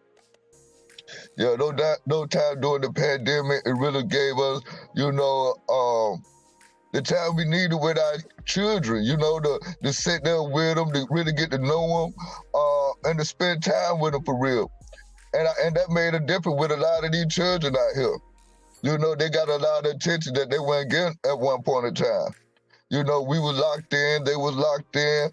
Yeah, no time during the pandemic, it really gave us, the time we needed with our children, to sit there with them, to really get to know them, and to spend time with them for real. And that made a difference with a lot of these children out here. They got a lot of attention that they weren't getting at one point in time. We was locked in, they was locked in,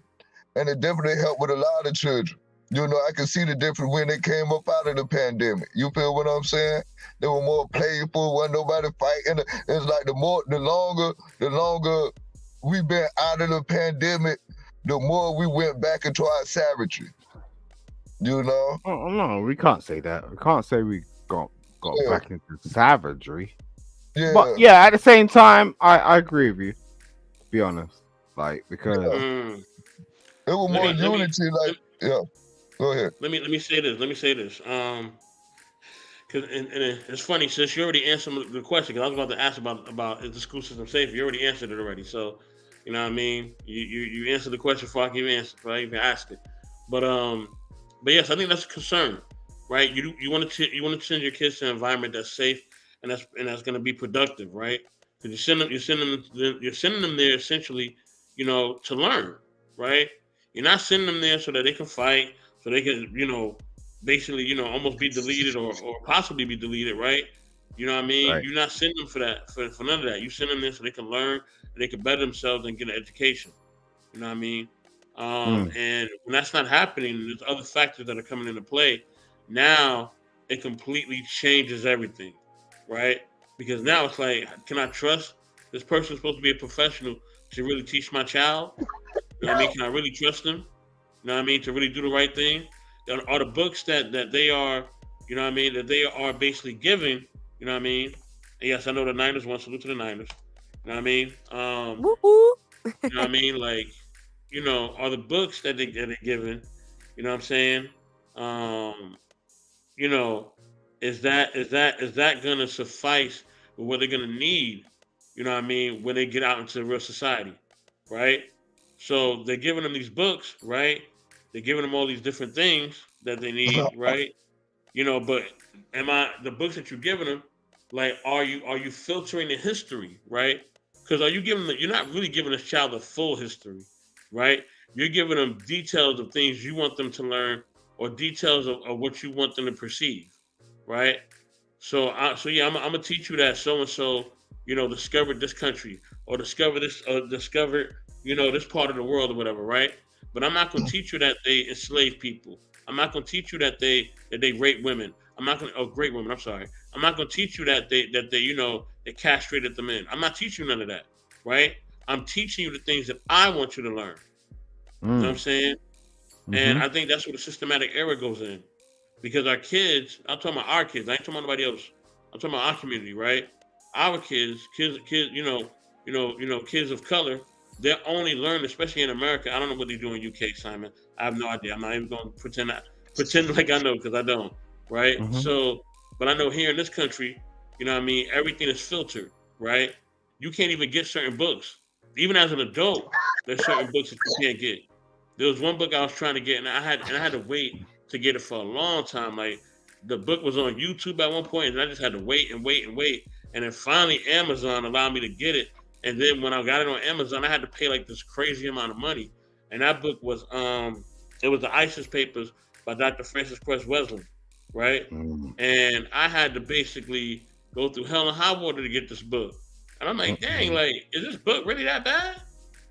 and it definitely helped with a lot of children. I can see the difference when they came up out of the pandemic. You feel what I'm saying? They were more playful, wasn't nobody fighting. It's like the longer we've been out of the pandemic, the more we went back into our savagery. You know? Oh, no, we can't say that. We can't say we got Yeah, back into savagery. But yeah, yeah, at the same time, I agree with you. To be honest, like because yeah. Mm. It was Let more me let me unity, let, like, yeah. Go ahead. let me say this. Let me say this. Cause it's funny since you already answered the question. Cause I was about to ask about is the school system safe? You already answered it already. So you know what I mean. You answered the question before I can even answer. Before I even asked it. But um, but yes, I think that's a concern, right? You want to send your kids to an environment that's safe and that's going to be productive, right? Because you're sending them there essentially, to learn, right? You're not sending them there so that they can fight, so they can, basically, almost be deleted or possibly be deleted, right? You know what I mean? right. You're not sending them for that, for none of that. You send them there so they can learn and they can better themselves and get an education. You know what I mean? Mm, And when that's not happening, there's other factors that are coming into play. Now it completely changes everything, right? Because now it's like, can I trust this person supposed to be a professional to really teach my child? You know what I mean? Can I really trust them? You know what I mean? To really do the right thing? Are the books that they are You know what I mean? That they are basically giving. You know what I mean? And yes, I know the Niners. One salute to the Niners. You know what I mean? Woo woo. You know what I mean? Like, are the books that they're giving. You know what I'm saying? Um, you know, is that gonna suffice with what they're gonna need? You know what I mean? When they get out into real society, right? So they're giving them these books, right? They're giving them all these different things that they need, right? But am I the books that you're giving them? Like, are you filtering the history, right? Because are you giving you're not really giving this child the full history, right? You're giving them details of things you want them to learn, or details of what you want them to perceive, right? So yeah, I'm gonna teach you that so and so, discovered this country, or discovered, this part of the world, or whatever, right? But I'm not gonna teach you that they enslave people. I'm not gonna teach you that they rape women. I'm not gonna great women. I'm sorry. I'm not gonna teach you that they they castrated the men. I'm not teaching you none of that, right? I'm teaching you the things that I want you to learn. You know what I'm Mm. saying? And Mm-hmm. I think that's where the systematic error goes in, because our kids, I'm talking about our kids. I ain't talking about nobody else. I'm talking about our community, right? Our kids, kids of color. They're only learning, especially in America. I don't know what they do in UK, Simon. I have no idea. I'm not even going to pretend like I know, because I don't, right? Mm-hmm. So, but I know here in this country, what I mean, everything is filtered, right? You can't even get certain books. Even as an adult, there's certain books that you can't get. There was one book I was trying to get, and I had to wait to get it for a long time. Like, the book was on YouTube at one point, and I just had to wait and wait and wait. And then finally, Amazon allowed me to get it. And then when I got it on Amazon, I had to pay like this crazy amount of money. And that book was it was the ISIS Papers by Dr. Francis Cress Wesley, right? Mm-hmm. And I had to basically go through hell and high water to get this book. And I'm like, dang, like, is this book really that bad?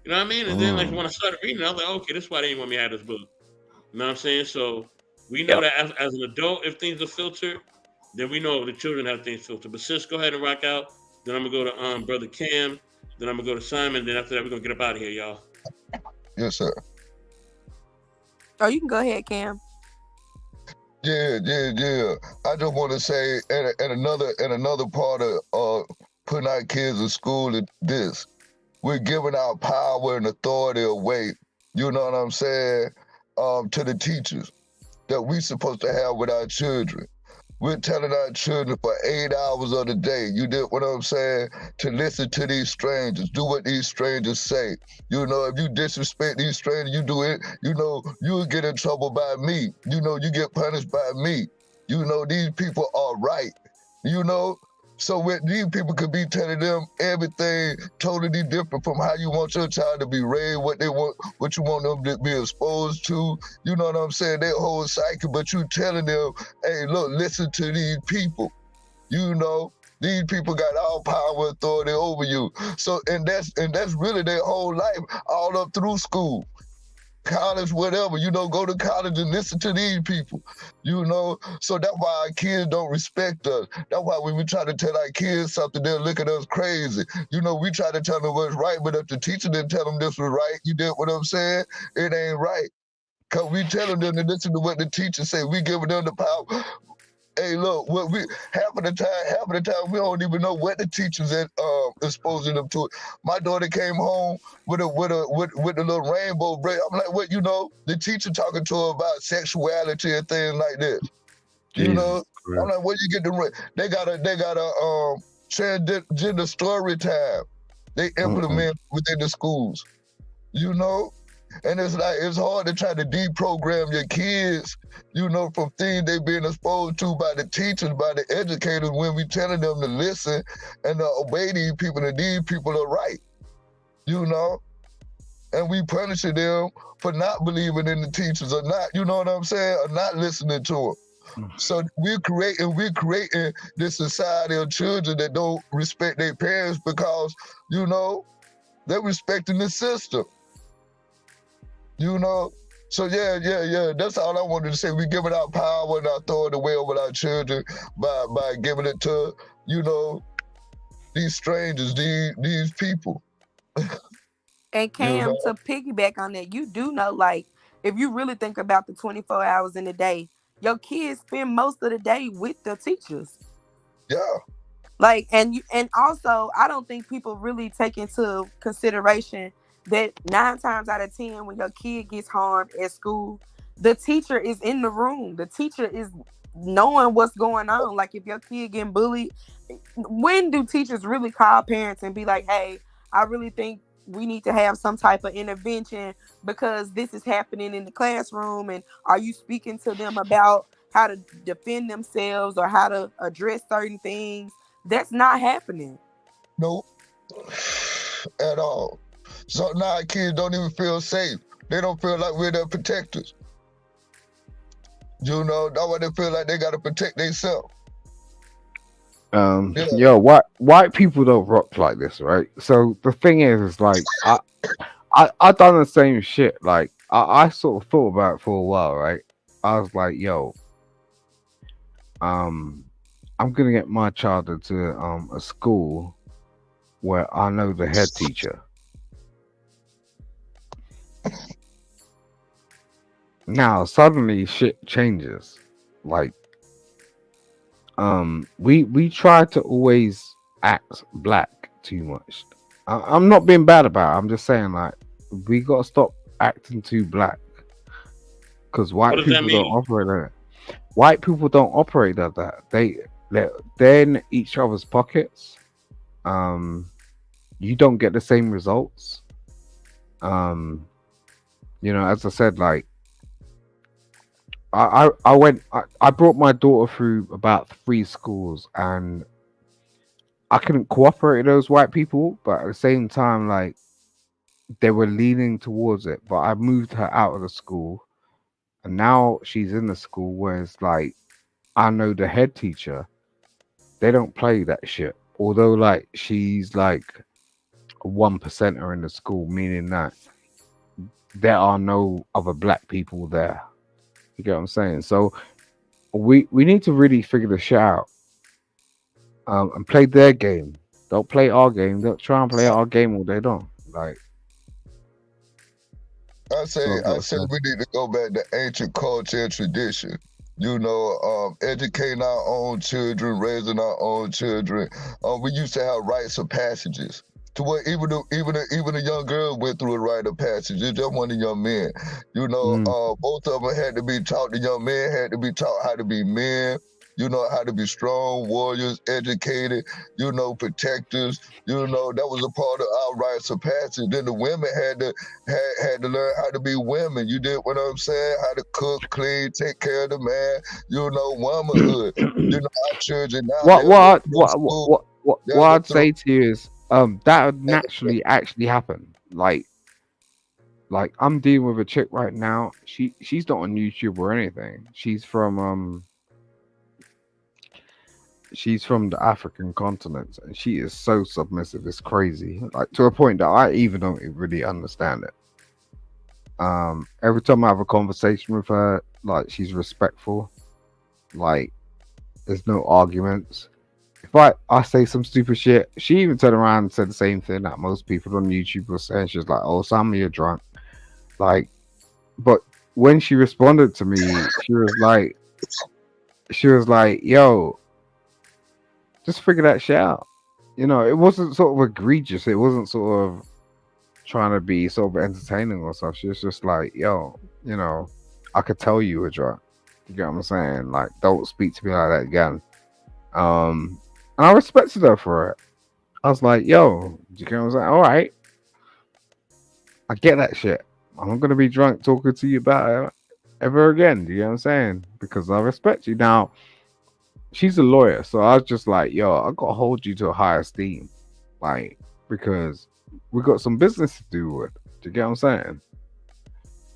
You know what I mean? And then, like, Mm-hmm. when I started reading it, I was like, okay, this is why they didn't want me to have this book. You know what I'm saying? So we know Yep. that as an adult, if things are filtered, then we know the children have things filtered. But sis, go ahead and rock out. Then I'm gonna go to brother Cam. Then I'm gonna go to Simon. Then after that, we're gonna get up out of here, y'all. Yes, sir. Oh, you can go ahead, Cam. Yeah, yeah, yeah. I just want to say, and another part of putting our kids in school is this: we're giving our power and authority away. You know what I'm saying? To the teachers that we supposed to have with our children. We're telling our children for 8 hours of the day, you did what I'm saying, to listen to these strangers, do what these strangers say. You know, if you disrespect these strangers, you do it, you'll get in trouble by me. You get punished by me. These people are right. You know, so these people could be telling them everything totally different from how you want your child to be raised, what you want them to be exposed to. You know what I'm saying? Their whole cycle, but you telling them, hey, look, listen to these people. These people got all power, authority over you. So, and that's really their whole life, all up through school, college, whatever, go to college and listen to these people, So that's why our kids don't respect us. That's why when we try to tell our kids something, they'll look at us crazy. We try to tell them what's right, but if the teacher didn't tell them this was right, you did what I'm saying? It ain't right. Because we telling them to listen to what the teacher say. We giving them the power. Hey, look, half of the time we don't even know what the teachers exposing them to. My daughter came home with a little rainbow braid. I'm like, what? The teacher talking to her about sexuality and things like this. Jesus I'm Christ. like, where you get the? They got a transgender story time. They Mm-mm. implement within the schools. You know, and it's hard to try to deprogram your kids, from things they've been exposed to by the teachers, by the educators, when we telling them to listen and to obey these people, and these people are right, you know? And we punishing them for not believing in the teachers, or not, you know what I'm saying, or not listening to them. So we're creating this society of children that don't respect their parents because, they're respecting the system. You know? So yeah. That's all I wanted to say. We giving our power and our authority away over our children by giving it to, these strangers, these people. And You Cam, know? to piggyback on that, you do know, like, if you really think about the 24 hours in a day, your kids spend most of the day with the teachers. Yeah. Like, and also, I don't think people really take into consideration that 9 times out of 10, when your kid gets harmed at school, the teacher is in the room. The teacher is knowing what's going on. Like, if your kid getting bullied, when do teachers really call parents and be like, "Hey, I really think we need to have some type of intervention because this is happening in the classroom," and are you speaking to them about how to defend themselves or how to address certain things? That's not happening. Nope. At all. So now kids don't even feel safe. They don't feel like we're their protectors. You know, that's why they feel like they gotta protect themselves. Yeah. Yo, white people don't rock like this, right? So the thing is like I done the same shit. Like I sort of thought about it for a while, right? I was like, yo, um, I'm gonna get my child into a school where I know the head teacher. Now suddenly shit changes. Like we try to always act black too much. I'm not being bad about it. I'm just saying like we gotta stop acting too black because What white does that people don't mean? operate like that. White people don't operate like that. They're in each other's pockets. Um, you don't get the same results. Um, as I said, like I brought my daughter through about 3 schools and I couldn't cooperate with those white people, but at the same time, like they were leaning towards it. But I moved her out of the school, and now she's in the school where it's like I know the head teacher. They don't play that shit. Although, like she's like a 1%er in the school, meaning that there are no other black people there. You get what I'm saying? So we need to really figure this shit out. And play their game. Don't play our game. Don't try and play our game all day long. Like I that's all say I've I got to say say. we need to go back to ancient culture and tradition. You know, educating our own children, raising our own children. We used to have rites of passages. To where even a young girl went through a rite of passage. It's just one of young men. You know, Mm. both of them had to be taught. The young men had to be taught how to be men. You know how to be strong warriors, educated. You know, protectors. You know that was a part of our rites of passage. Then the women had to learn how to be women. You did what I'm saying? How to cook, clean, take care of the man. You know, womanhood. You know, our children now what they'll what go I- through what what school. what what They'll what go I'd through. say to you is that would naturally actually happen. Like I'm dealing with a chick right now. She's not on YouTube or anything. She's from the African continent and she is so submissive. It's crazy. Like to a point that I even don't really understand it. Every time I have a conversation with her, like she's respectful. Like there's no arguments. If I say some stupid shit, she even turned around and said the same thing that most people on YouTube were saying. She's like, "Oh, Sam, you're drunk." Like, but when she responded to me, she was like, "Yo, just figure that shit out." It wasn't sort of egregious. It wasn't sort of trying to be sort of entertaining or stuff. She was just like, "Yo, I could tell you were drunk." You get what I'm saying? Like, don't speak to me like that again. And I respected her for it. I was like, yo, you know what I'm saying? All right, I get that shit. I'm not gonna be drunk talking to you about it ever again. Do you know what I'm saying? Because I respect you. Now, she's a lawyer, so I was just like, yo, I gotta hold you to a higher esteem. Like, because we got some business to do with. Do you get what I'm saying?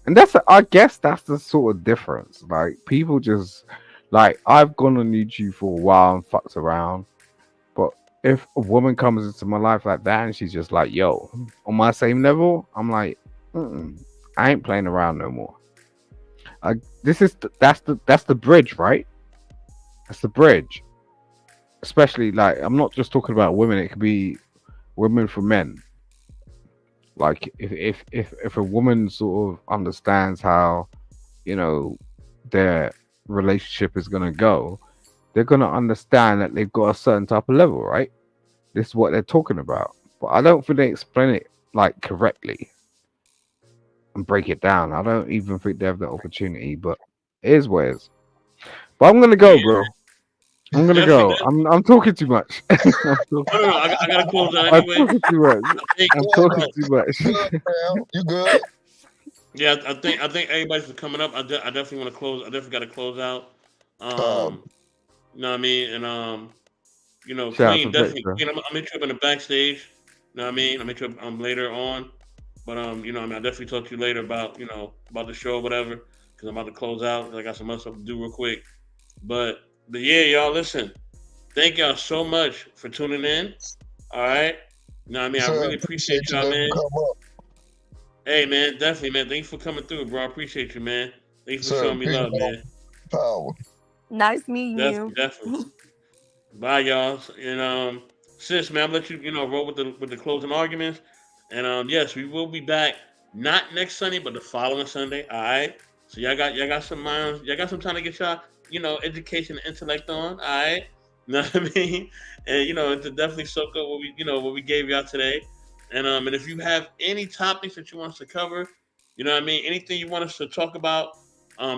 And I guess that's the sort of difference. Like, people just like I've gone on YouTube for a while and fucked around. But if a woman comes into my life like that and she's just like, yo, on my same level, I'm like, I ain't playing around no more. That's the bridge, right? That's the bridge. Especially like I'm not just talking about women. It could be women for men. Like if a woman sort of understands how, you know, they're relationship is gonna go, they're gonna understand that they've got a certain type of level, right? This is what they're talking about. But I don't think they explain it like correctly and break it down. I don't even think they have the opportunity, but it is what it is. But I'm gonna go, Yeah, bro. I'm gonna definitely. go. I'm talking too much. I'm No, no, no. I gotta close out I'm anyway. talking too much. I think, I'm Yeah, talking no. too much. Good, fam. You good? yeah, I think everybody's coming up. I definitely want to close. I definitely got to close out. Um, Um, you know what I mean? And Shout out to Queen, definitely Victor. Queen. I'm hit you up in the backstage. You know what I mean? I'm hit you up later on. But I mean, I'll definitely talk to you later about about the show or whatever. Because I'm about to close out. I got some other stuff to do real quick. But yeah, y'all listen. Thank y'all so much for tuning in. All right. You know what I mean? I sir, really appreciate appreciate you y'all, letting me man. come up. Hey, man, definitely, man. Thanks for coming through, bro. I appreciate you, man. Thanks for Sir, showing me peace, love, man. power. Nice meeting Definitely, you. definitely. Bye, y'all. And sis, man, I'll let you, roll with the closing arguments. And yes, we will be back not next Sunday, but the following Sunday. All right. So y'all got some minds, y'all got some time to get y'all, education and intellect on. All right. You know what I mean? And to definitely soak up what we gave y'all today. And if you have any topics that you want us to cover, you know what I mean, anything you want us to talk about,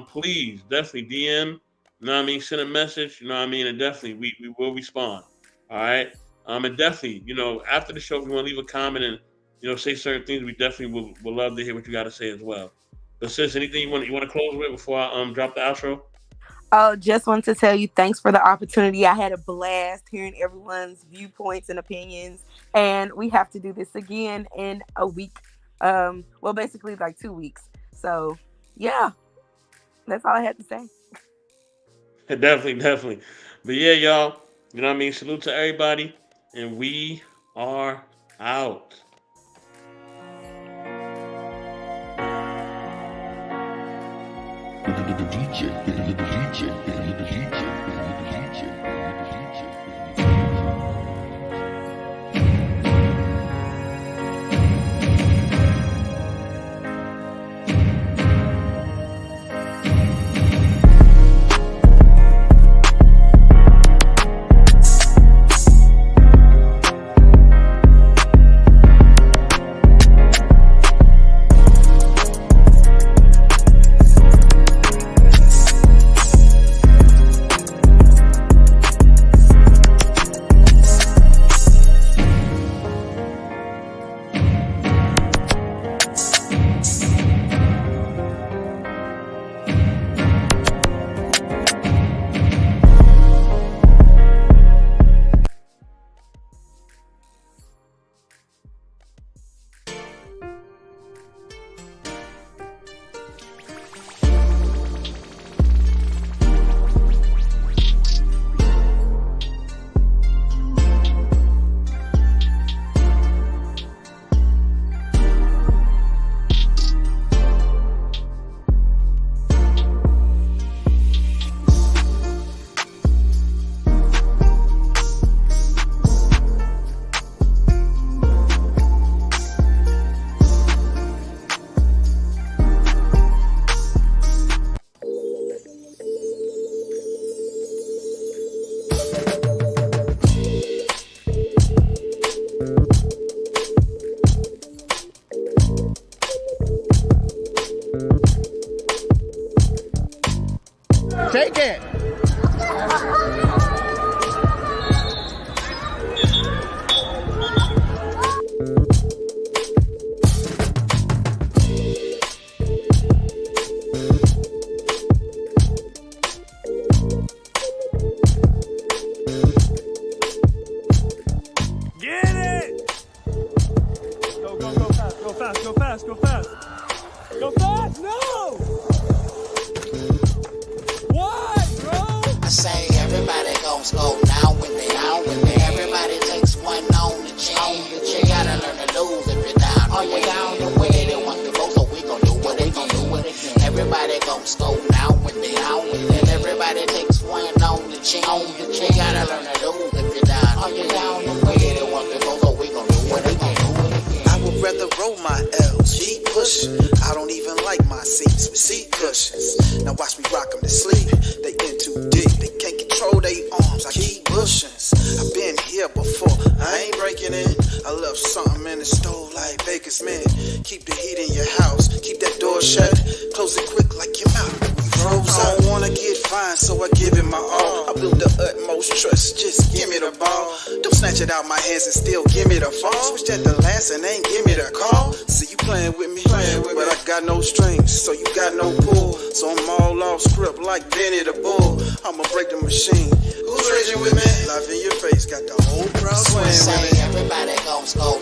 please definitely DM. You know what I mean? Send a message. You know what I mean? And definitely we will respond. All right. And definitely, after the show, if you want to leave a comment and say certain things, we definitely will love to hear what you got to say as well. But sis, anything you want to close with before I drop the outro? Oh, just want to tell you thanks for the opportunity. I had a blast hearing everyone's viewpoints and opinions. And we have to do this again in a week. Well, basically like 2 weeks. So yeah, that's all I had to say. Definitely, definitely. But yeah, y'all, you know what I mean? Salute to everybody. And we are out. Take it. Get it! Go, go, go fast, go fast, go fast, go fast. Go fast, no! Why, bro? I say everybody goes go now when they out when they everybody takes one on the chin. You gotta learn to lose if you're down. Oh, you down the way they want to go, so we gon' do what they gon' do what they can. Everybody goes go now when they out when they everybody takes one on the chin. You gotta learn to lose if you're down. Oh, you down the way they want to go, so we gon' do what they gon' do what they can. I would rather roll my L's, keep pushing. I don't even like my seats with seat cushions. Now watch me rock 'em to sleep. They control they arms. I keep pushing. I've been here before, I ain't breaking in. I left something in the stove like Baker's Man. Keep the heat in your house, keep that door shut. Close it quick like your mouth. Froze. I don't wanna get fined, so I give it my all. I build the utmost trust, just give me the ball. Don't snatch it out my hands and still give me the fall. Switch at the last and ain't give me the call. See you playing with me, but I got no strings, so you got no pull. So I'm all off script like Benny the Bull. I'ma break the machine. Who's raging with me? Life in your face, got the whole crowd swaying with me. Everybody gon' go